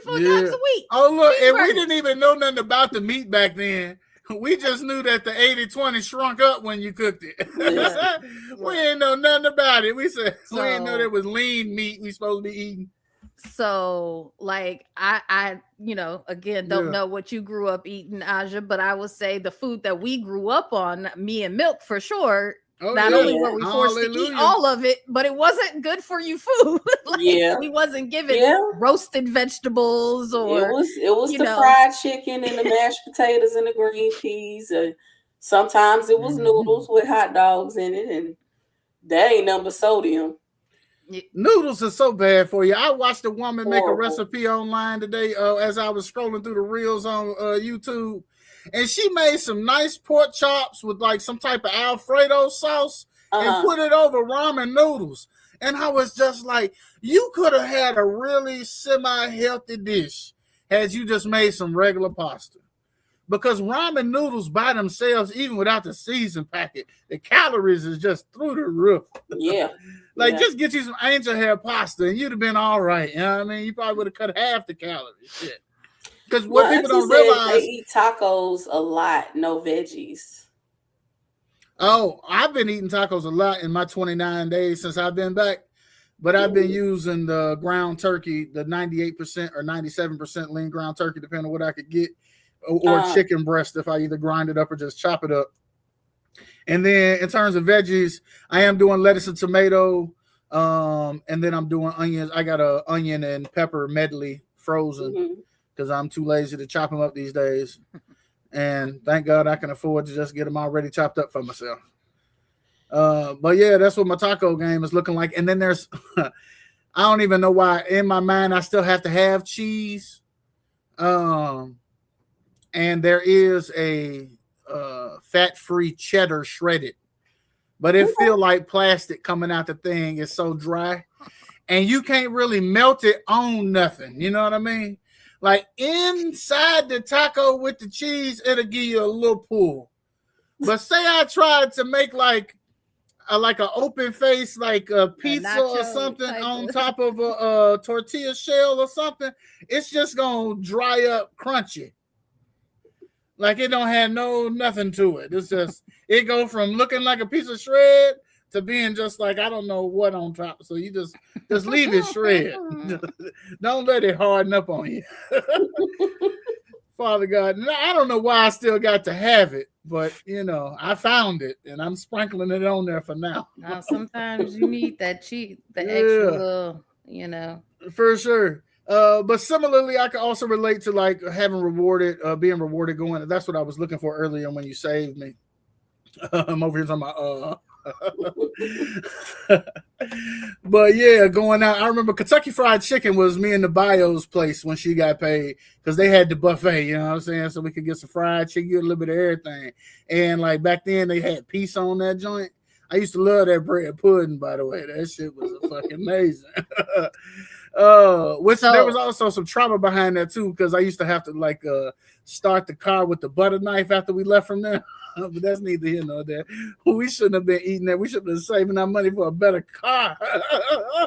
3-4 times a week. Oh, look, and we didn't even know nothing about the meat back then. We just knew that the 80-20 shrunk up when you cooked it. Yeah. We didn't know nothing about it. We said we didn't know there was lean meat we supposed to be eating. So, like, I you know, again, don't know what you grew up eating, Aja, but I would say the food that we grew up on, me and Milk for sure. Not only were we forced to eat all of it, but it wasn't good for you food. Like, we wasn't given roasted vegetables or it was the fried chicken and the mashed potatoes and the green peas. Sometimes it was noodles with hot dogs in it, and that ain't nothing but sodium. Noodles are so bad for you. I watched a woman make a recipe online today as I was scrolling through the reels on YouTube. And she made some nice pork chops with like some type of Alfredo sauce and put it over ramen noodles. And I was just like, you could have had a really semi-healthy dish had you just made some regular pasta. Because ramen noodles by themselves, even without the season packet, the calories is just through the roof. Yeah. Just get you some angel hair pasta and you'd have been all right. You know what I mean? You probably would have cut half the calories. Shit. Because what people don't realize, they eat tacos a lot, no veggies. Oh, I've been eating tacos a lot in my 29 days since I've been back, but I've been using the ground turkey, the 98% or 97% lean ground turkey, depending on what I could get, or chicken breast if I either grind it up or just chop it up. And then in terms of veggies, I am doing lettuce and tomato, and then I'm doing onions. I got a onion and pepper medley frozen. Because I'm too lazy to chop them up these days. And thank God I can afford to just get them already chopped up for myself. But yeah, that's what my taco game is looking like. And then there's, I don't even know why, in my mind, I still have to have cheese. And there is a fat-free cheddar shredded. But it feel like plastic coming out the thing. It's so dry. And you can't really melt it on nothing. You know what I mean? Like inside the taco with the cheese, it'll give you a little pull. But say I tried to make like like an open face, like a pizza or something on top of a tortilla shell or something, it's just gonna dry up crunchy. Like it don't have nothing to it. It's just it go from looking like a piece of shred to being just like I don't know what on top. So you just leave it shred. Don't let it harden up on you. Father God, I don't know why I still got to have it, but I found it and I'm sprinkling it on there for now. Sometimes you need that extra little, For sure. But similarly, I can also relate to like being rewarded going. That's what I was looking for earlier when you saved me. I'm over here talking about but yeah, going out. I remember Kentucky Fried Chicken was me and the Bio's place when she got paid because they had the buffet, you know what I'm saying? So we could get some fried chicken, get a little bit of everything. And like back then they had peace on that joint. I used to love that bread pudding, by the way. That shit was fucking amazing. There was also some trauma behind that too, because I used to have to start the car with the butter knife after we left from there. But that's neither here nor there. We shouldn't have been eating that. We should have been saving our money for a better car.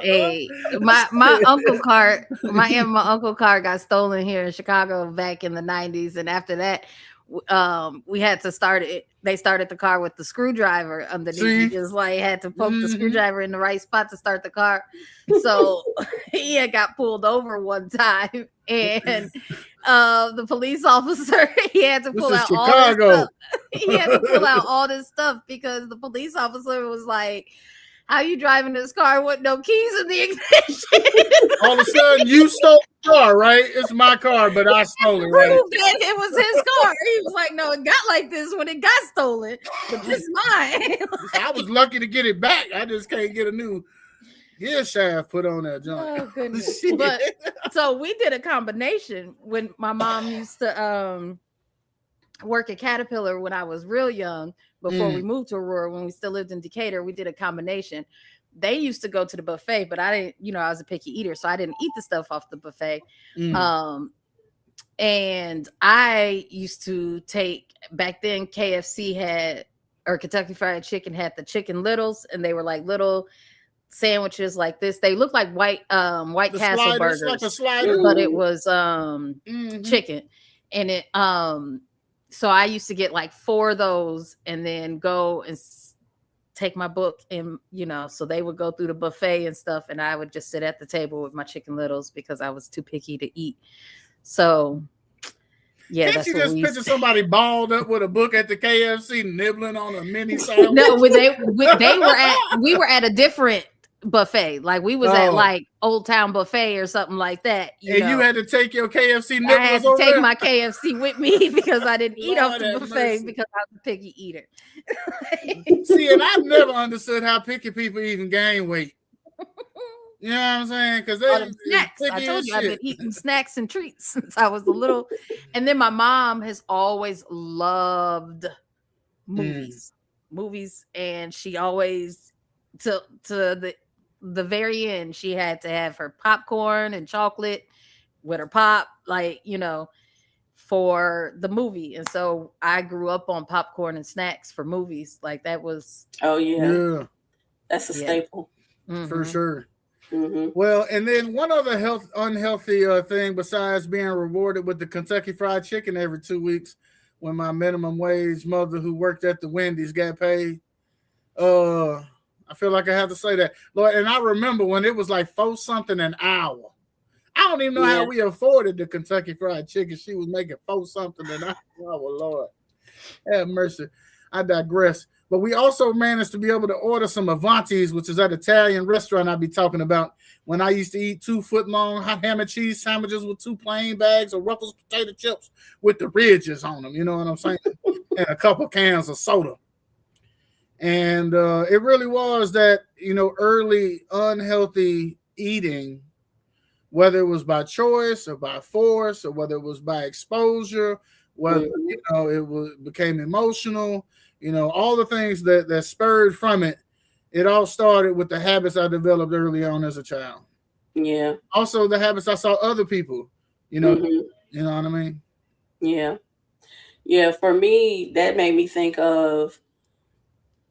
Hey, my uncle car, my uncle car got stolen here in Chicago back in the 90s, and after that, we had to start it. They started the car with the screwdriver underneath. You just like had to poke the screwdriver in the right spot to start the car. So he had got pulled over one time, and the police officer he had to pull out all this stuff. He had to pull out all this stuff because the police officer was like, "How you driving this car with no keys in the ignition?" All of a sudden, you stole the car, right? It's my car, but I stole it, right? It was his car. He was like, "No, it got like this when it got stolen, but this is mine." I was lucky to get it back. I just can't get a new gear shaft put on that joint. Oh goodness! But so we did a combination when my mom used to work at Caterpillar when I was real young. Before we moved to Aurora, when we still lived in Decatur, we did a combination. They used to go to the buffet, but I didn't, I was a picky eater, so I didn't eat the stuff off the buffet. And I used to take, back then KFC had, or Kentucky Fried Chicken had the Chicken Littles, and they were like little sandwiches like this. They looked like White Castle burgers, like a slider, but it was chicken. And it so I used to get like 4 of those and then go and take my book and, so they would go through the buffet and stuff. And I would just sit at the table with my Chicken Littles because I was too picky to eat. So, yeah. Can't you just picture somebody balled up with a book at the KFC nibbling on a mini sandwich? No, we were at a different buffet. Like we was at like Old Town Buffet or something like that. You had to take your KFC nibblers. I had to take my KFC with me because I didn't eat off the buffet because I was a picky eater. See, and I've never understood how picky people even gain weight. You know what I'm saying? Because they snacks. I told you I've been eating snacks and treats since I was a little. And then my mom has always loved movies, and she always to the very end, she had to have her popcorn and chocolate with her pop, for the movie. And so I grew up on popcorn and snacks for movies. Like that was that's a staple for sure. Well, and then one other unhealthy thing besides being rewarded with the Kentucky Fried Chicken every 2 weeks when my minimum wage mother who worked at the Wendy's got paid. I feel like I have to say that, Lord. And I remember when it was like $4 something an hour. I don't even know how we afforded the Kentucky Fried Chicken. She was making $4 something an hour. Oh, Lord, have mercy. I digress. But we also managed to be able to order some Avantis, which is that Italian restaurant I be talking about when I used to eat 2-foot-long hot ham and cheese sandwiches with 2 plain bags of Ruffles potato chips with the ridges on them. You know what I'm saying? And a couple cans of soda. And it really was that, early unhealthy eating, whether it was by choice or by force or whether it was by exposure, whether, it became emotional, all the things that spurred from it. It all started with the habits I developed early on as a child. Yeah. Also the habits I saw other people, you know what I mean? Yeah. Yeah. For me, that made me think of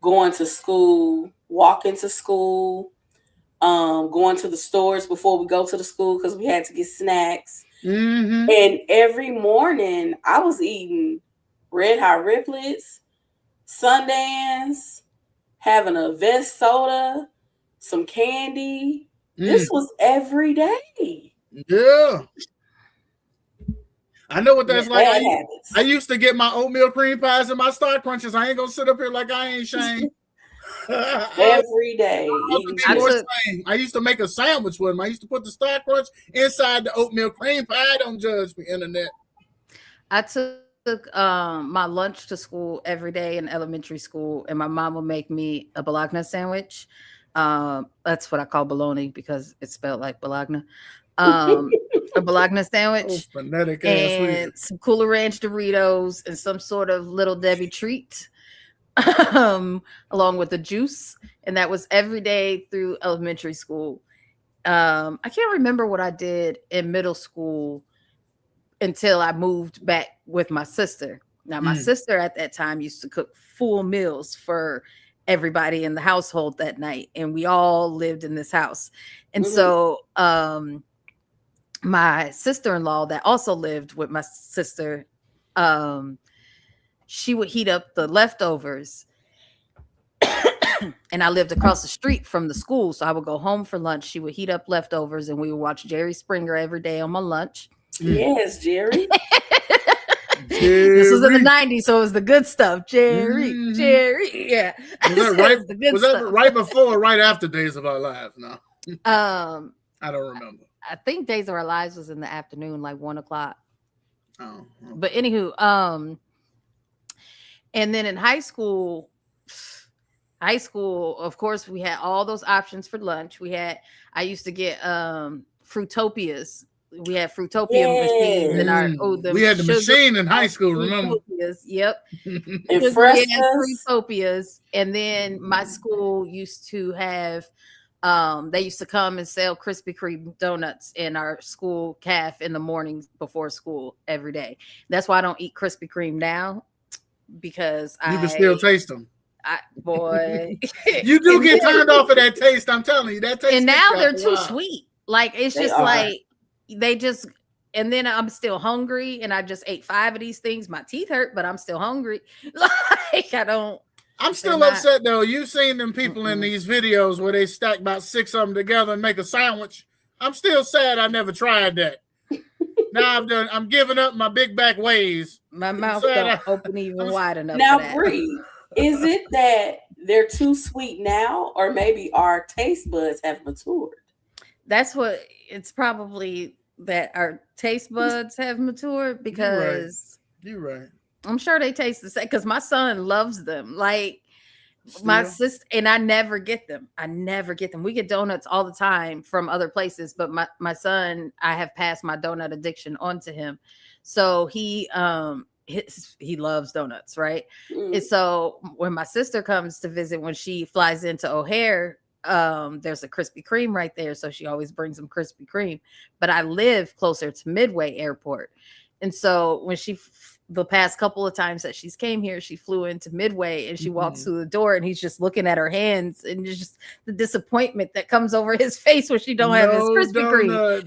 going to school walking to school, going to the stores before we go to the school because we had to get snacks. Mm-hmm. And every morning I was eating Red Hot Riplets, Sundance, having a Vest soda, some candy. This was every day. Yeah. I know what that's like. Habits. I used to get my oatmeal cream pies and my Star Crunches. I ain't gonna sit up here like I ain't Shane. Every day. I used to make a sandwich with them. I used to put the Star Crunch inside the oatmeal cream pie. Don't judge me, internet. I took my lunch to school every day in elementary school, and my mom would make me a bologna sandwich. That's what I call bologna because it's spelled like bologna. A bologna sandwich and some Cooler Ranch Doritos and some sort of Little Debbie treat, along with the juice. And that was every day through elementary school. I can't remember what I did in middle school until I moved back with my sister. Now, my sister at that time used to cook full meals for everybody in the household that night. And we all lived in this house. And so, my sister-in-law that also lived with my sister, she would heat up the leftovers. And I lived across the street from the school. So I would go home for lunch. She would heat up leftovers and we would watch Jerry Springer every day on my lunch. Yes, Jerry. This was in the 90s, so it was the good stuff. Jerry. Yeah. Was that right before or right after Days of Our Lives? No. I don't remember. I think Days of Our Lives was in the afternoon, like 1:00. Oh. Okay. But anywho, and then in high school, of course, we had all those options for lunch. I used to get Fruitopias. We had Fruitopia machines in our we had the machine in high school, remember? Yep. And we had Fruitopias. And then my school used to have they used to come and sell Krispy Kreme donuts in our school caf in the mornings before school every day. That's why I don't eat Krispy Kreme now, because you can still taste them. Boy, you do get turned off of that taste. I'm telling you, that taste. And now they're too sweet. Like it's just like they just. And then I'm still hungry, and I just ate 5 of these things. My teeth hurt, but I'm still hungry. Like I don't. I'm still upset though. You've seen them people in these videos where they stack about 6 of them together and make a sandwich. I'm still sad I never tried that. Now I'm giving up my big back ways. My mouth don't open even wide enough. Now, Bri, is it that they're too sweet now, or maybe our taste buds have matured? That's what it's probably, that our taste buds have matured, because you're right. I'm sure they taste the same, because my son loves them. Like my sister, and I never get them. We get donuts all the time from other places, but my son, I have passed my donut addiction onto him. So he loves donuts, right? And so when my sister comes to visit, when she flies into O'Hare, there's a Krispy Kreme right there, so she always brings them Krispy Kreme. But I live closer to Midway Airport, and so when the past couple of times that she's came here, she flew into Midway, and she walks through the door, and he's just looking at her hands, and just the disappointment that comes over his face when she don't have his Krispy Kreme.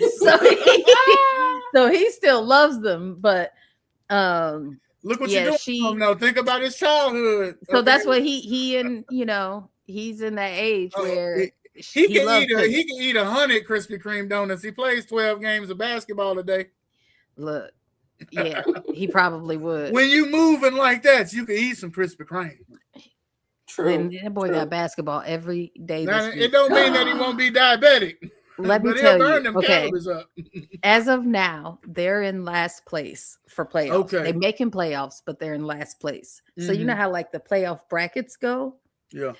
So he still loves them, but look what you're doing. No, think about his childhood. So that's what he and he's in that age where he can eat 100 Krispy Kreme donuts. He plays 12 games of basketball a day. Look. Yeah, he probably would. When you moving like that, you can eat some Krispy Kreme. True. And that boy got basketball every day. Now, it don't mean that he won't be diabetic. Let me tell you. Okay. As of now, they're in last place for playoffs. Okay. They making playoffs, but they're in last place. So you know how like the playoff brackets go? Yeah.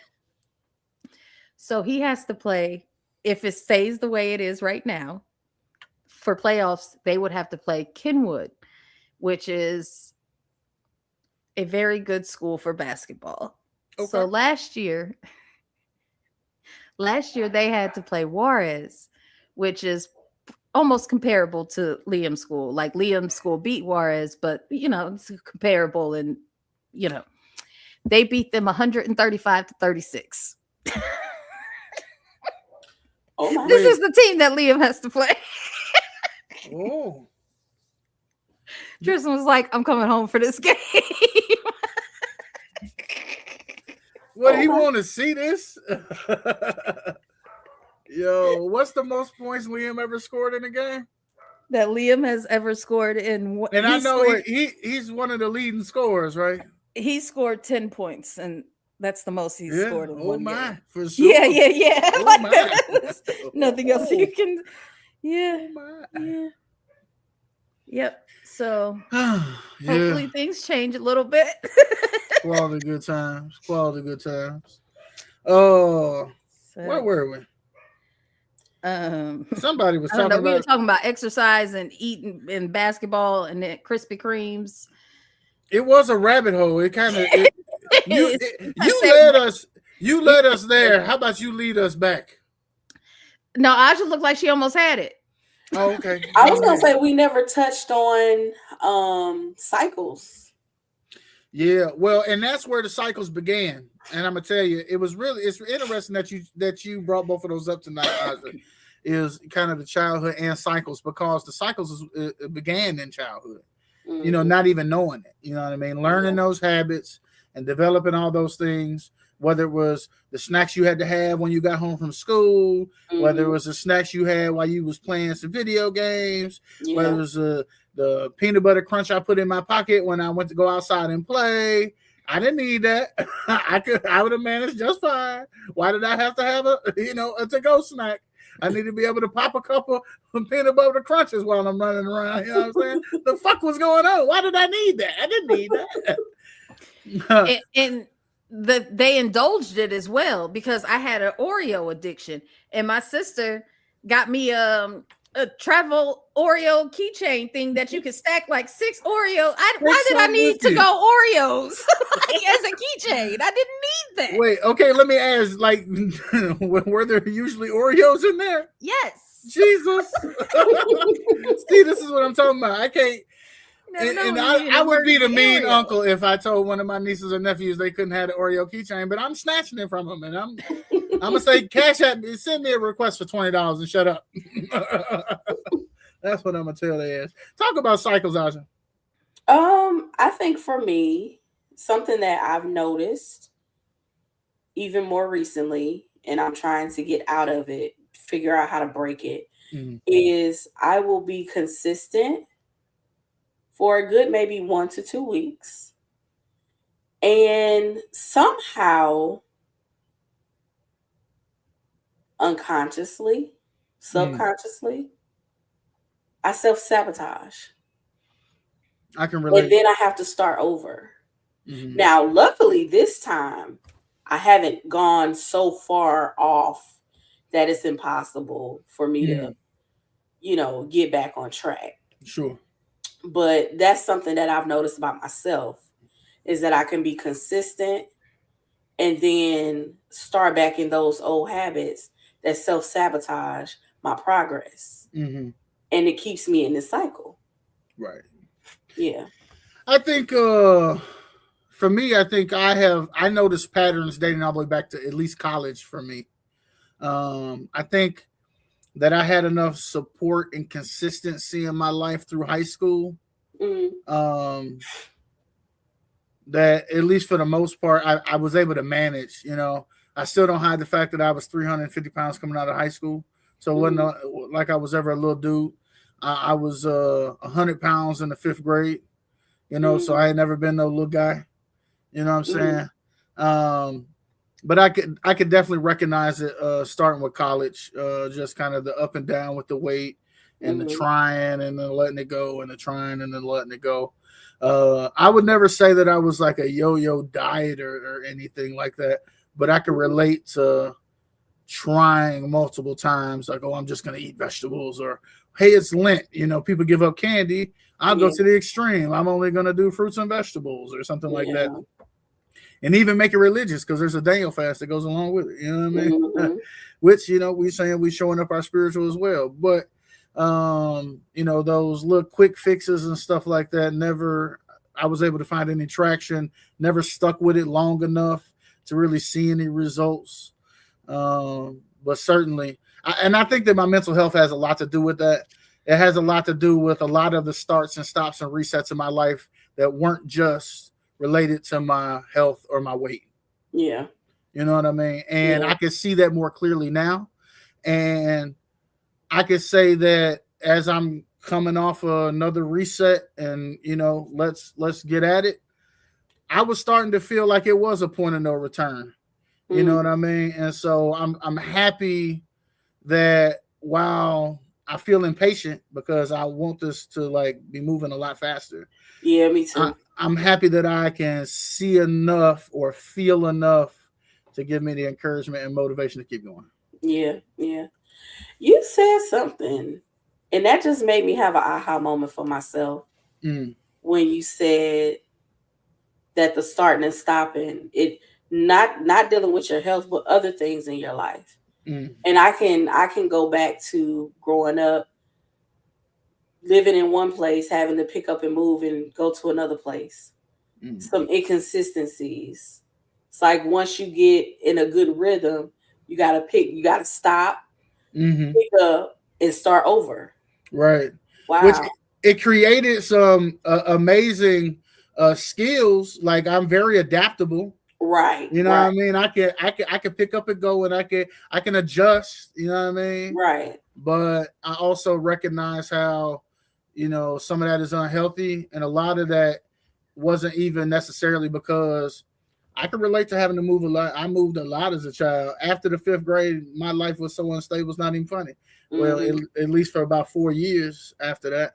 So he has to play, if it stays the way it is right now, for playoffs, they would have to play Kenwood, which is a very good school for basketball. Okay. So last year they had to play Juarez, which is almost comparable to Liam's school. Like Liam's school beat Juarez, but it's comparable, and they beat them 135-36. Oh my! This is the team that Liam has to play. Oh. Tristan was like, "I'm coming home for this game." What, he want to see this? Yo, what's the most points Liam ever scored in a game? That Liam has ever scored in what? And I know he's one of the leading scorers, right? He scored 10 points, and that's the most he's scored in one game. For sure. Yeah. Oh like my. Nothing else you can. Yeah. Oh Yeah. Yep. So yeah. hopefully things change a little bit. Quality good times. Oh, where were we? Somebody was talking about. We were talking about exercise and eating and basketball and then Krispy Kremes. It was a rabbit hole. It kind of you led us there. How about you lead us back? No, Aja looked like she almost had it. Oh, okay. I was gonna say we never touched on cycles. Yeah, well, and that's where the cycles began. And I'm gonna tell you, it's interesting that you brought both of those up tonight, Aja. Is kind of the childhood and cycles, because the cycles began in childhood. Mm-hmm. You know, not even knowing it. You know what I mean? Learning those habits and developing all those things. Whether it was the snacks you had to have when you got home from school, whether it was the snacks you had while you was playing some video games, whether it was the peanut butter crunch I put in my pocket when I went to go outside and play. I didn't need that. I would have managed just fine. Why did I have to have a to-go snack? I need to be able to pop a couple of peanut butter crunches while I'm running around. You know what I'm saying? The fuck was going on? Why did I need that? I didn't need that. and they indulged it as well, because I had an Oreo addiction, and my sister got me a travel Oreo keychain thing that you can stack like 6 Oreos. Why did I need to go Oreos as a keychain? I didn't need that. Wait, okay, let me ask, like, were there usually Oreos in there? Yes. Jesus. See, this is what I'm talking about. I can't. I would be the mean uncle if I told one of my nieces or nephews they couldn't have the Oreo keychain, but I'm snatching it from them, and I'm gonna say, cash at me, send me a request for $20 and shut up. That's what I'm gonna tell their ass. Talk about cycles, Aja. I think for me, something that I've noticed even more recently, and I'm trying to get out of it, figure out how to break it, is I will be consistent for a good maybe 1 to 2 weeks. And somehow, unconsciously, subconsciously, I self-sabotage. I can relate. And then I have to start over. Mm-hmm. Now, luckily, this time, I haven't gone so far off that it's impossible for me to, get back on track. Sure. But that's something that I've noticed about myself, is that I can be consistent and then start back in those old habits that self-sabotage my progress. Mm-hmm. And it keeps me in this cycle. Right. Yeah. I think for me, I noticed patterns dating all the way back to at least college for me. I think that I had enough support and consistency in my life through high school. Mm-hmm. That at least for the most part, I was able to manage. I still don't hide the fact that I was 350 pounds coming out of high school. So it wasn't like I was ever a little dude. I was 100 pounds in the 5th grade, so I had never been no little guy. You know what I'm saying? But I could definitely recognize it starting with college, just kind of the up and down with the weight and the trying and then letting it go and the trying and then letting it go. I would never say that I was like a yo-yo diet or anything like that, but I can relate to trying multiple times, like, oh, I'm just going to eat vegetables, or, hey, it's Lent. People give up candy. I'll go to the extreme. I'm only going to do fruits and vegetables or something like that. And even make it religious, because there's a Daniel fast that goes along with it. You know what I mean? Mm-hmm. Which, we saying we showing up our spiritual as well. But, those little quick fixes and stuff like that, I was able to find any traction, never stuck with it long enough to really see any results. But certainly And I think that my mental health has a lot to do with that. It has a lot to do with a lot of the starts and stops and resets in my life that weren't just related to my health or my weight. Yeah. You know what I mean? And I can see that more clearly now. And I could say that as I'm coming off another reset and, let's get at it, I was starting to feel like it was a point of no return. You know what I mean? And so I'm happy that while I feel impatient because I want this to like be moving a lot faster. Yeah, me too. I'm happy that I can see enough or feel enough to give me the encouragement and motivation to keep going. Yeah, yeah. You said something, and that just made me have an aha moment for myself. When you said that the starting and stopping, it not dealing with your health, but other things in your life. And I can go back to growing up, living in one place, having to pick up and move and go to another place. Some inconsistencies. It's like once you get in a good rhythm, you gotta stop, pick up, and start over. Right. Wow. Which it created some amazing skills. Like I'm very adaptable. Right. You know what I mean? I can pick up and go, and I can adjust. You know what I mean? Right. But I also recognize how, some of that is unhealthy, and a lot of that wasn't even necessarily because I can relate to having to move a lot. I moved a lot as a child. After the 5th grade, my life was so unstable, it's not even funny. Well, at least for about 4 years after that.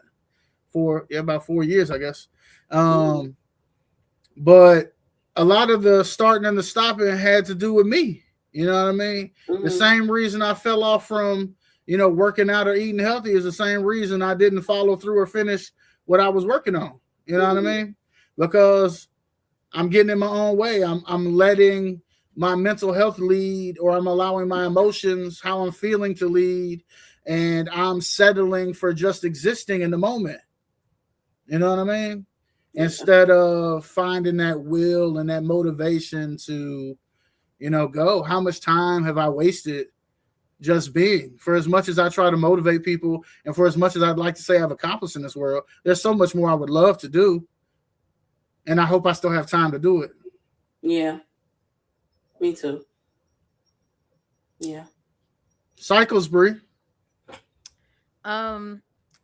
About 4 years, I guess. But a lot of the starting and the stopping had to do with me. You know what I mean? The same reason I fell off from, working out or eating healthy is the same reason I didn't follow through or finish what I was working on. You know what I mean? Because I'm getting in my own way. I'm letting my mental health lead, or I'm allowing my emotions, how I'm feeling, to lead, and I'm settling for just existing in the moment. You know what I mean? Instead of finding that will and that motivation to, go. How much time have I wasted just being? For as much as I try to motivate people, and for as much as I'd like to say I've accomplished in this world, there's so much more I would love to do. And I hope I still have time to do it. Yeah. Me too. Yeah. Cycles, Bri. I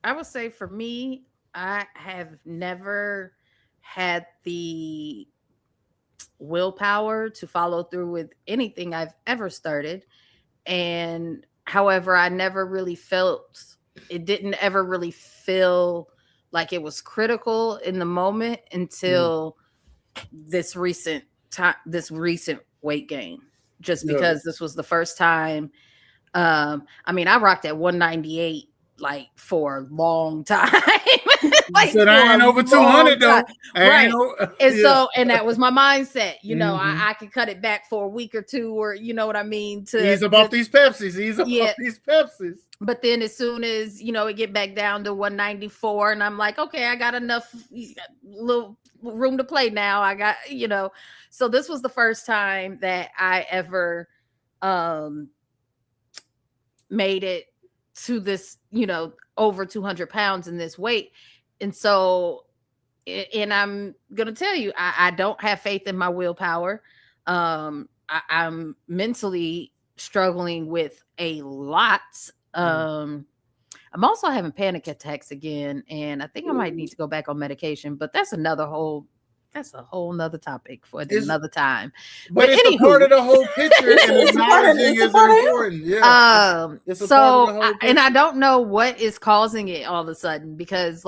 would say for me, I have never had the willpower to follow through with anything I've ever started. And however, I never really felt, it didn't ever really feel like it was critical in the moment until this recent weight gain, just because this was the first time. I rocked at 198 like for a long time. Like, so I ain't over 200 though. Right. So that was my mindset. I could cut it back for a week or two, or you know what I mean? He's about these Pepsis. These Pepsis. But then as soon as, it get back down to 194, and I'm like, okay, I got enough little room to play now. I got, so this was the first time that I ever made it to this, over 200 pounds in this weight. And so, and I'm going to tell you, I don't have faith in my willpower. I'm mentally struggling with a lot. I'm also having panic attacks again, and I think I might need to go back on medication, but that's a whole nother topic for another time. But it's a part of the whole picture, and acknowledging is important. Yeah. And I don't know what is causing it all of a sudden, because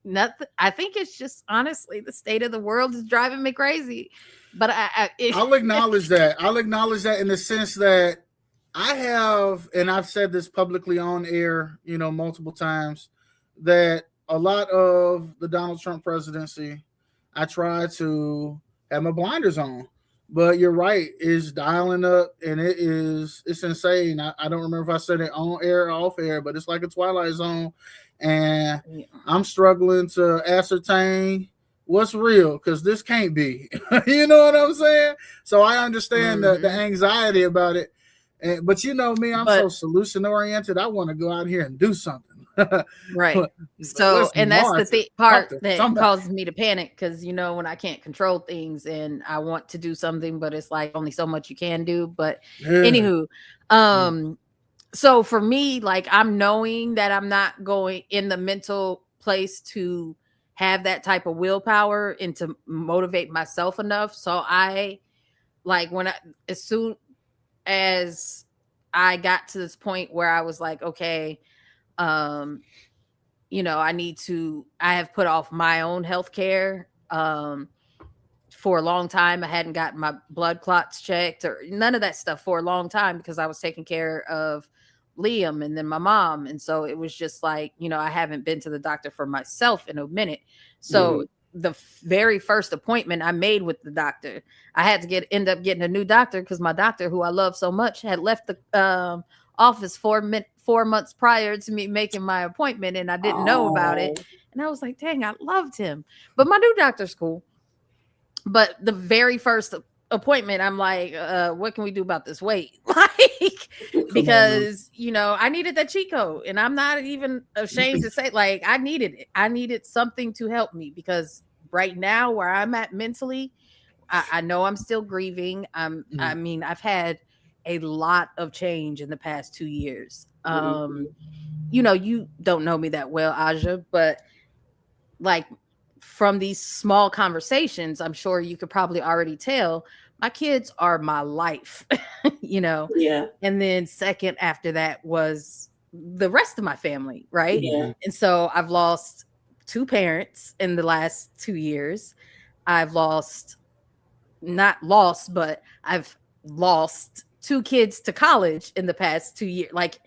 nothing. I think it's just honestly the state of the world is driving me crazy. But I'll acknowledge that. I'll acknowledge that in the sense that I have, and I've said this publicly on air, multiple times, that a lot of the Donald Trump presidency, I try to have my blinders on. But you're right, it's dialing up, and it's insane. I don't remember if I said it on air or off air, but it's like a Twilight Zone. And I'm struggling to ascertain what's real, because this can't be. You know what I'm saying? So I understand the anxiety about it. But you know me, I'm so solution oriented. I want to go out here and do something. Right. So, and that's the part that causes me to panic, because you know when I can't control things and I want to do something, but it's like only so much you can do. But anywho, so for me, like I'm knowing that I'm not going in the mental place to have that type of willpower and to motivate myself enough. So I like as soon as I got to this point where I was like, okay, you know, I have put off my own health care for a long time. I hadn't gotten my blood clots checked or none of that stuff for a long time because I was taking care of Liam and then my mom. And so it was just like, you know, I haven't been to the doctor for myself in a minute. So the very first appointment I made with the doctor, I had to end up getting a new doctor because my doctor, who I love so much, had left the office 4 months prior to me making my appointment, and I didn't know about it. And I was like, dang, I loved him. But my new doctor's cool. But the very first appointment, I'm like, what can we do about this weight? Like, because you know, I needed that cheat code, and I'm not even ashamed to say, like, I needed it. I needed something to help me because right now, where I'm at mentally, I know I'm still grieving. I mean, I've had a lot of change in the past 2 years. You know, you don't know me that well, Aja, but like from these small conversations, I'm sure you could probably already tell my kids are my life, you know? Yeah. And then second after that was the rest of my family, right? Yeah. And so I've lost 2 parents in the last 2 years. I've not lost, but I've lost 2 kids to college in the past 2 years. Like,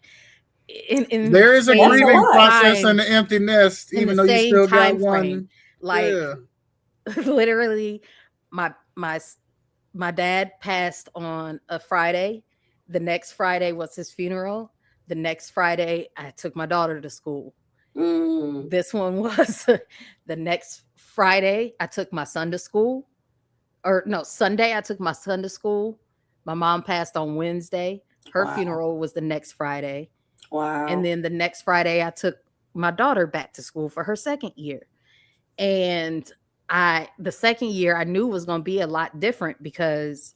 in there is a grieving process in the empty nest, even though you still got one. Like, literally, my dad passed on a Friday. The next Friday was his funeral. The next Friday, I took my daughter to school. This one was the next Friday, I took my son to school. Or no, Sunday, I took my son to school. My mom passed on Wednesday. Her funeral was the next Friday. Wow. And then the next Friday, I took my daughter back to school for her second year. And the second year I knew was going to be a lot different because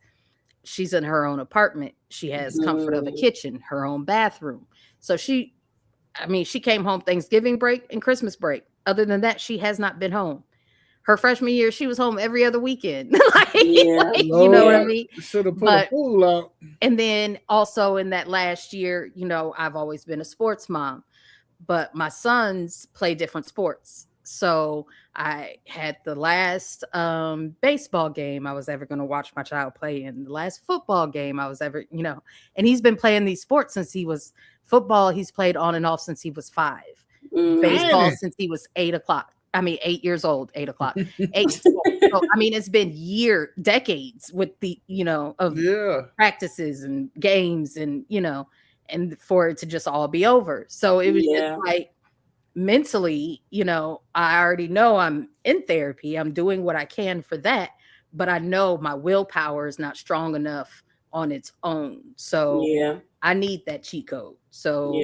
she's in her own apartment. She has comfort of a kitchen, her own bathroom. So she came home Thanksgiving break and Christmas break. Other than that, she has not been home. Her freshman year, she was home every other weekend. You know what I mean? Should have put a pool out. And then also in that last year, you know, I've always been a sports mom, but my sons play different sports. So I had the last baseball game I was ever going to watch my child play in, the last football game I was ever, you know, and he's been playing these sports since football, he's played on and off since he was 5. Baseball since he was 8 years old, 8 o'clock. 8. So, I mean, it's been decades with the, you know, of practices and games and, you know, and for it to just all be over. So it was just like mentally, you know, I already know I'm in therapy. I'm doing what I can for that, but I know my willpower is not strong enough on its own. So I need that cheat code. So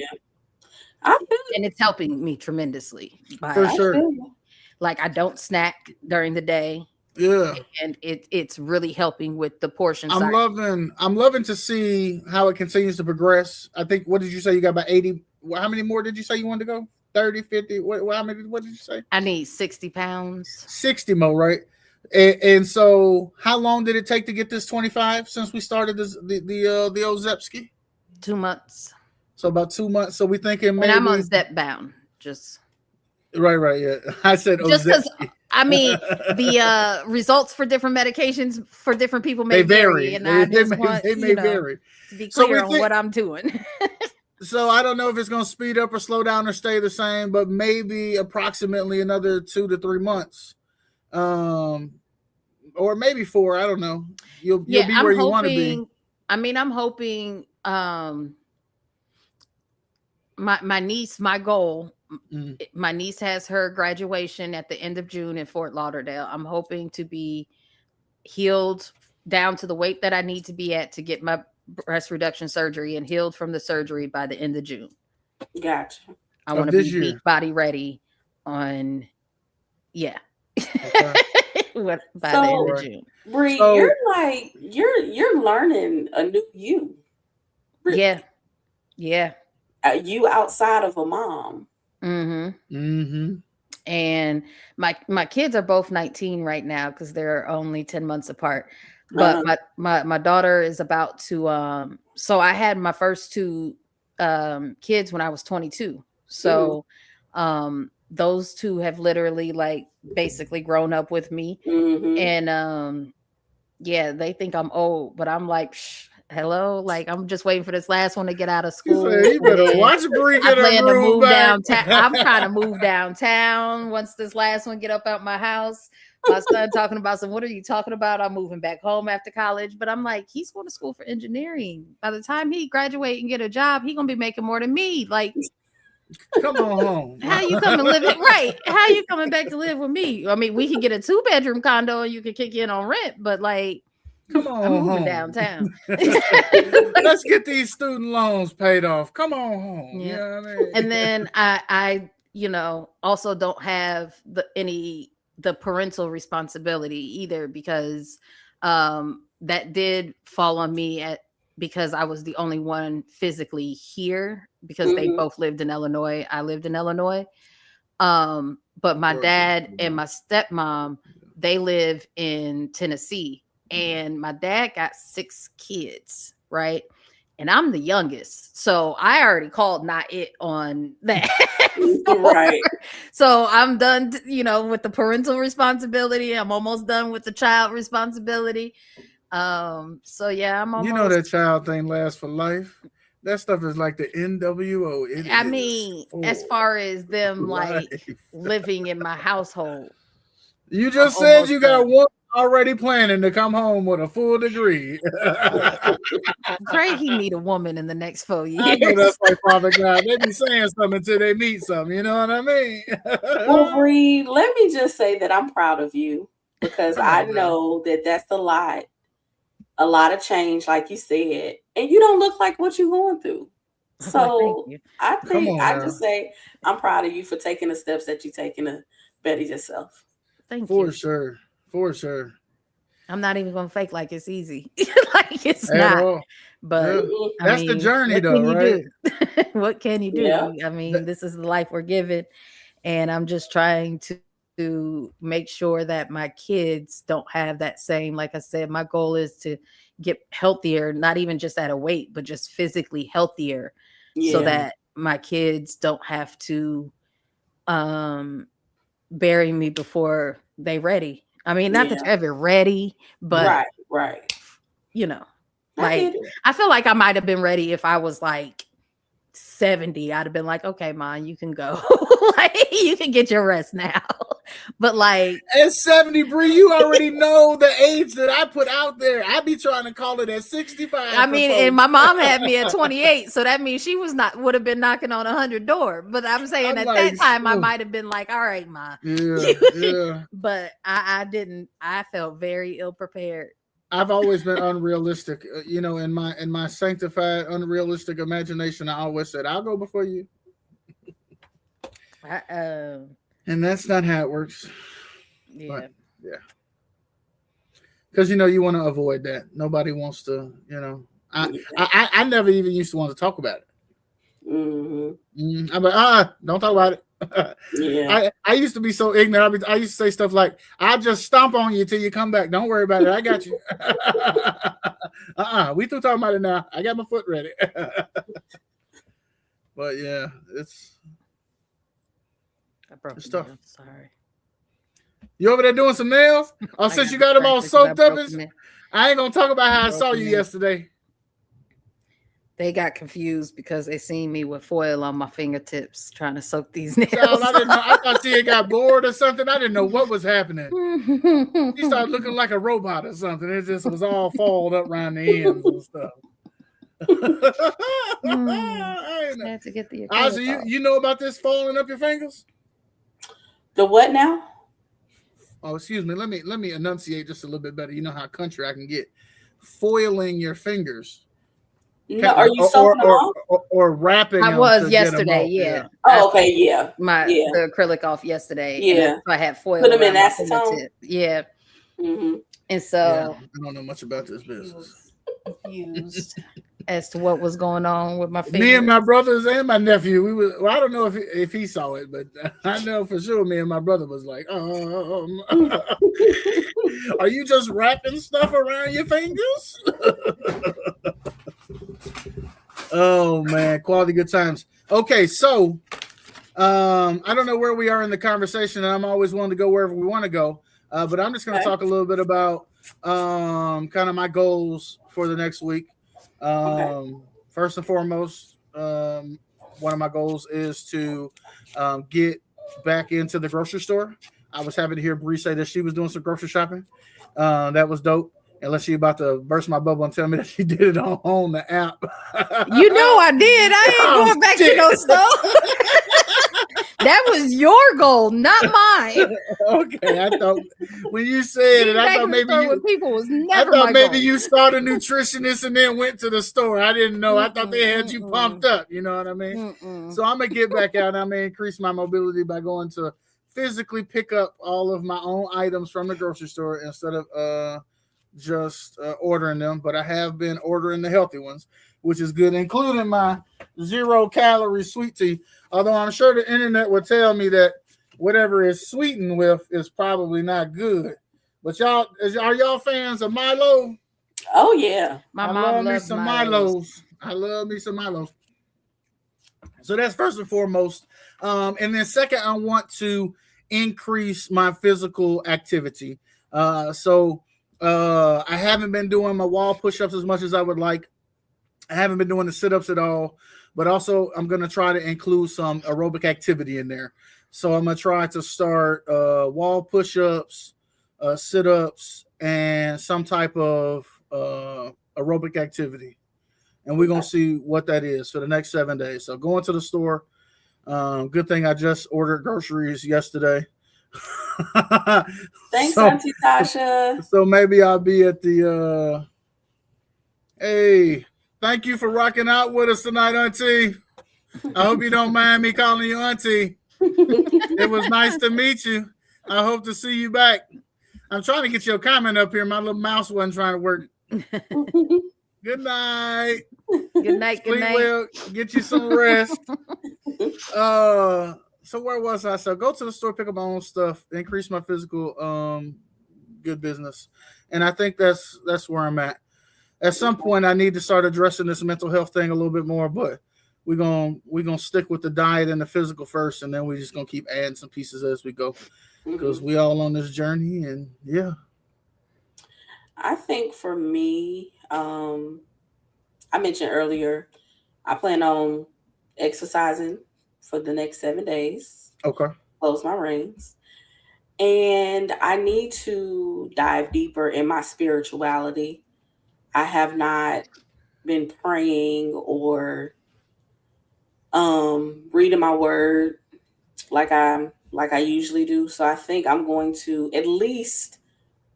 and it's helping me tremendously. For sure. Like I don't snack during the day. And it's really helping with the portion size. I'm loving to see how it continues to progress. I think, what did you say? You got about 80. How many more did you say you wanted to go? 30, 50? What did you say? I need 60 pounds. 60 more, right? And so how long did it take to get this 25 since we started the old Zepski? 2 months. So about 2 months. So we thinking maybe. And I'm on Zepbound. Just right. Yeah, I said just because. I mean, the results for different medications for different people may vary, and I just want they may vary. To be clear on what I'm doing. So I don't know if it's going to speed up or slow down or stay the same, but maybe approximately another 2 to 3 months, or maybe 4. I don't know. You'll be where you want to be. I mean, I'm hoping. My niece, my goal. My niece has her graduation at the end of June in Fort Lauderdale. I'm hoping to be healed down to the weight that I need to be at to get my breast reduction surgery and healed from the surgery by the end of June. Gotcha. I want to be peak body ready on, yeah. Okay. By the end of June. Bri, so, you're like you're learning a new you. Really. Yeah. Yeah. You outside of a mom. Mm-hmm. Mm-hmm. And my kids are both 19 right now because they're only 10 months apart. But my daughter is about to so I had my first two kids when I was 22. So those two have literally like basically grown up with me. Mm-hmm. And yeah, they think I'm old, but I'm like, hello, like I'm just waiting for this last one to get out of school. You better watch Bri get her groove back. I'm trying to move downtown once this last one get up out my house. My son talking about what are you talking about? I'm moving back home after college. But I'm like, he's going to school for engineering. By the time he graduate and get a job, he's going to be making more than me. Like, come on home. How you coming living? Right. How you coming back to live with me? I mean, we can get a 2-bedroom condo and you can kick in on rent, but like, come on, I'm moving downtown. Let's get these student loans paid off. Come on home. Yeah. You know what I mean? And then I also don't have the parental responsibility either because that did fall on me because I was the only one physically here because they both lived in Illinois. I lived in Illinois. But my dad and my stepmom, they live in Tennessee. And my dad got 6 kids, right? And I'm the youngest. So I already called not it on that. Right. So I'm done, with the parental responsibility. I'm almost done with the child responsibility. So yeah, I'm almost. That child thing lasts for life. That stuff is like the NWO. As far as them like living in my household. You just said you got one already planning to come home with a full degree. Pray he meet a woman in the next 4 years. I know that's like Father God. They be saying something until they meet something. You know what I mean? Well, Bri, let me just say that I'm proud of you because I know that that's a lot of change, like you said, and you don't look like what you're going through. So I think I just say I'm proud of you for taking the steps that you're taking to better yourself. Thank you. For sure. I'm not even gonna fake like it's easy. Like it's not. All. But that's the journey though, right? What can you do? Yeah. I mean, this is the life we're given. And I'm just trying to make sure that my kids don't have that same, like I said, my goal is to get healthier, not even just at a weight, but just physically healthier so that my kids don't have to bury me before they ready. I mean, not that you're ever ready, but right. I feel like I might have been ready if I was like 70. I'd have been like, okay, Mom, you can go. Like, you can get your rest now. But like at 70, Bri, you already know the age that I put out there. I be trying to call it at 65. I mean, and my mom had me at 28, so that means she would have been knocking on 100 door. But I'm saying at that time, I might have been like, all right, Ma. Yeah. But I didn't. I felt very ill prepared. I've always been unrealistic. In my sanctified, unrealistic imagination, I always said, I'll go before you. And that's not how it works. Yeah. But, yeah. Because, you want to avoid that. Nobody wants to, I never even used to want to talk about it. I'm like, don't talk about it. Yeah. I used to be so ignorant. I used to say stuff like, I'll just stomp on you till you come back. Don't worry about it. I got you. We through talking about it now. I got my foot ready. But yeah, it's tough. I'm sorry. You over there doing some nails? Oh, since you got them all soaked up, I ain't gonna talk about how I saw you yesterday. They got confused because they seen me with foil on my fingertips trying to soak these nails. I didn't know. I thought she got bored or something. I didn't know what was happening. She started looking like a robot or something. It just was all folded up around the ends and stuff. I had to get the you know about this falling up your fingers? The what now? Oh, excuse me. Let me enunciate just a little bit better. You know how country I can get. Foiling your fingers No, are you soaking them off? Or wrapping I them was yesterday, yeah. Oh, okay, yeah. The acrylic off yesterday. Yeah. And I had foil. Put them in around my acetone. fingertip. Yeah. Mm-hmm. And so I don't know much about this business. Confused as to what was going on with my fingers. Me and my brothers and my nephew, I don't know if he saw it, but I know for sure me and my brother was like, are you just wrapping stuff around your fingers? Oh man, quality good times. Okay, so I don't know where we are in the conversation, and I'm always willing to go wherever we want to go. But I'm just going to talk a little bit about kind of my goals for the next week. First and foremost, one of my goals is to get back into the grocery store. I was happy to hear Bri say that she was doing some grocery shopping. That was dope. Unless she about to burst my bubble and tell me that she did it on the app. You know I did. I ain't going back to no store. That was your goal, not mine. Okay, I thought when you said it, I thought maybe you started a nutritionist and then went to the store. I didn't know. I thought they had you pumped up. You know what I mean? So I'm gonna get back out and I'm gonna increase my mobility by going to physically pick up all of my own items from the grocery store instead of just ordering them. But I have been ordering the healthy ones, which is good, including my 0-calorie sweet tea. Although I'm sure the internet would tell me that whatever is sweetened with is probably not good. But are y'all fans of Milo? Oh yeah, my mom loves some Milos. I love me some Milos. So that's first and foremost. And then second, I want to increase my physical activity. So I haven't been doing my wall push-ups as much as I would like. I haven't been doing the sit-ups at all, but also I'm going to try to include some aerobic activity in there. So I'm going to try to start wall push-ups, sit-ups, and some type of aerobic activity. And we're going to see what that is for the next 7 days. So going to the store. Good thing I just ordered groceries yesterday. Thanks, Auntie Tasha. So maybe I'll be at the hey, thank you for rocking out with us tonight, Auntie. I hope you don't mind me calling you Auntie. It was nice to meet you. I hope to see you back. I'm trying to get your comment up here. My little mouse wasn't trying to work. Good night. Good night. Good night. Well, get you some rest. So where was I? So go to the store, pick up my own stuff, increase my physical good business. And I think that's where I'm at. At some point I need to start addressing this mental health thing a little bit more, but we're gonna stick with the diet and the physical first, and then we're just gonna keep adding some pieces as we go. Because we all on this journey, and yeah. I think for me, I mentioned earlier, I plan on exercising for the next 7 days. Okay. Close my rings. And I need to dive deeper in my spirituality. I have not been praying or reading my word like I usually do. So I think I'm going to at least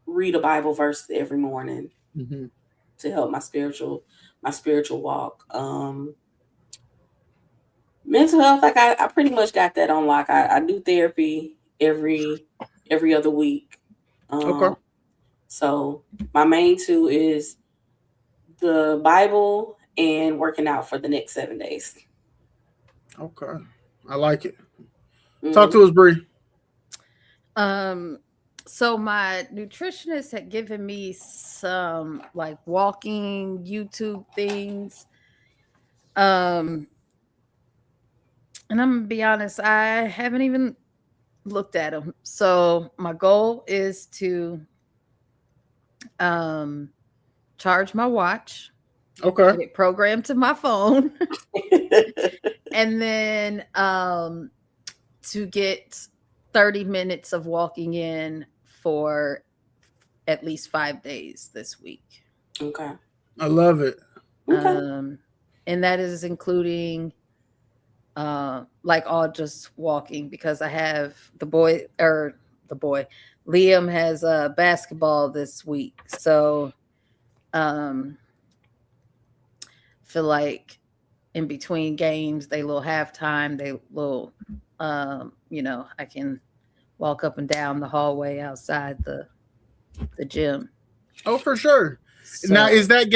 read a Bible verse every morning to help my spiritual walk. Mental health, like I pretty much got that on lock. I do therapy every other week. Okay. So my main two is the Bible and working out for the next 7 days. Okay. I like it. Talk to us, Bri. So my nutritionist had given me some like walking YouTube things. And I'm gonna be honest, I haven't even looked at them. So my goal is to charge my watch. Okay. Get it programmed to my phone. And then to get 30 minutes of walking in for at least 5 days this week. Okay. I love it. Okay. And that is including like all just walking, because I have the boy Liam has basketball this week. So feel like in between games, they little halftime, they little, I can walk up and down the hallway outside the gym. Oh, for sure. So, now, is that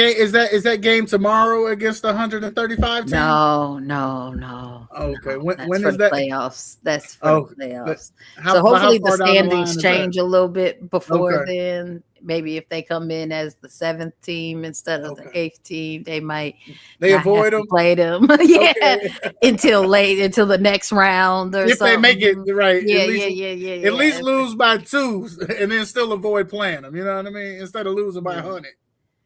game tomorrow against the 135 team? No. Okay. No, when is that? Playoffs. That's for the playoffs. So hopefully the standings change a little bit before then. Maybe if they come in as the 7th team instead of the 8th team, they might avoid them, play them, until the next round or if something. They make it right. Yeah. At least lose by 2 and then still avoid playing them. You know what I mean? Instead of losing by 100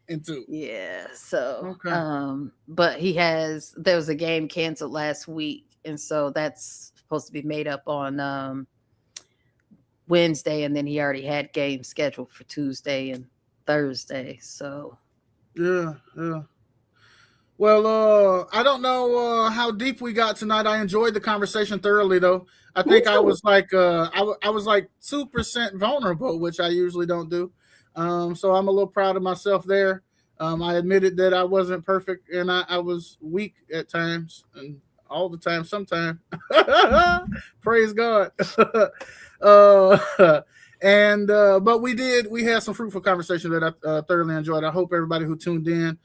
and 2. Yeah. So, but there was a game canceled last week, and so that's supposed to be made up on Wednesday, and then he already had games scheduled for Tuesday and Thursday. So yeah. Well, I don't know how deep we got tonight. I enjoyed the conversation thoroughly, though. I think I was like I was like 2% vulnerable, which I usually don't do. So I'm a little proud of myself there. I admitted that I wasn't perfect and I was weak at times and all the time, sometimes. Praise God. But we had some fruitful conversation that I thoroughly enjoyed. I hope everybody who tuned in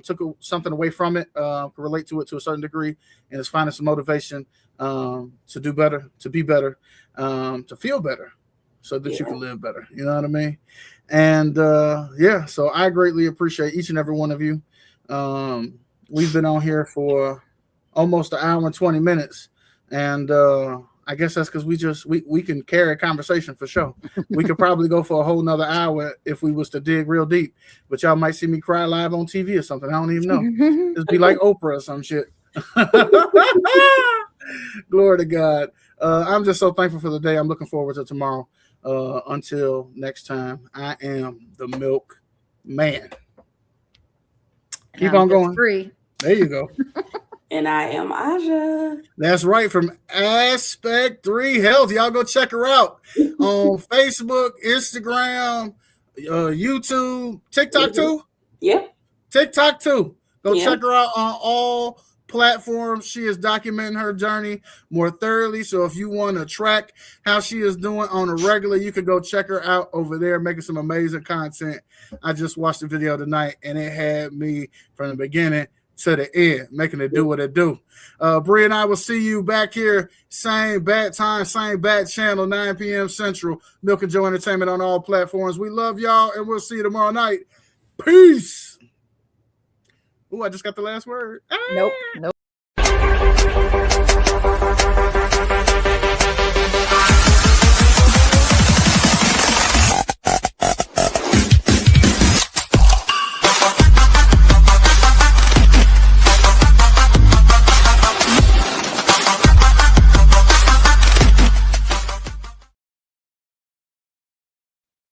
took something away from it, could relate to it to a certain degree, and is finding some motivation to do better, to be better, to feel better, so that you can live better. You know what I mean? And so I greatly appreciate each and every one of you. We've been on here for almost an hour and 20 minutes, and I guess that's because we can carry a conversation for sure. We could probably go for a whole nother hour if we was to dig real deep, but y'all might see me cry live on TV or something. I don't even know. It'd be like Oprah or some shit. Glory to God. I'm just so thankful for the day. I'm looking forward to tomorrow. Until next time, I am the Milk Man. Keep on going. Free. There you go. And I am Aja. That's right, from Aspect 3 Health. Y'all go check her out on Facebook, Instagram, YouTube, TikTok too? Yep. TikTok too. Go check her out on all platforms. She is documenting her journey more thoroughly. So if you want to track how she is doing on a regular, you can go check her out over there, making some amazing content. I just watched the video tonight and it had me from the beginning to the end, making it do what it do. Bri and I will see you back here, same bad time, same bad channel, 9 p.m. Central, Milk and Joe Entertainment on all platforms. We love y'all, and we'll see you tomorrow night. Peace. Oh, I just got the last word. Nope.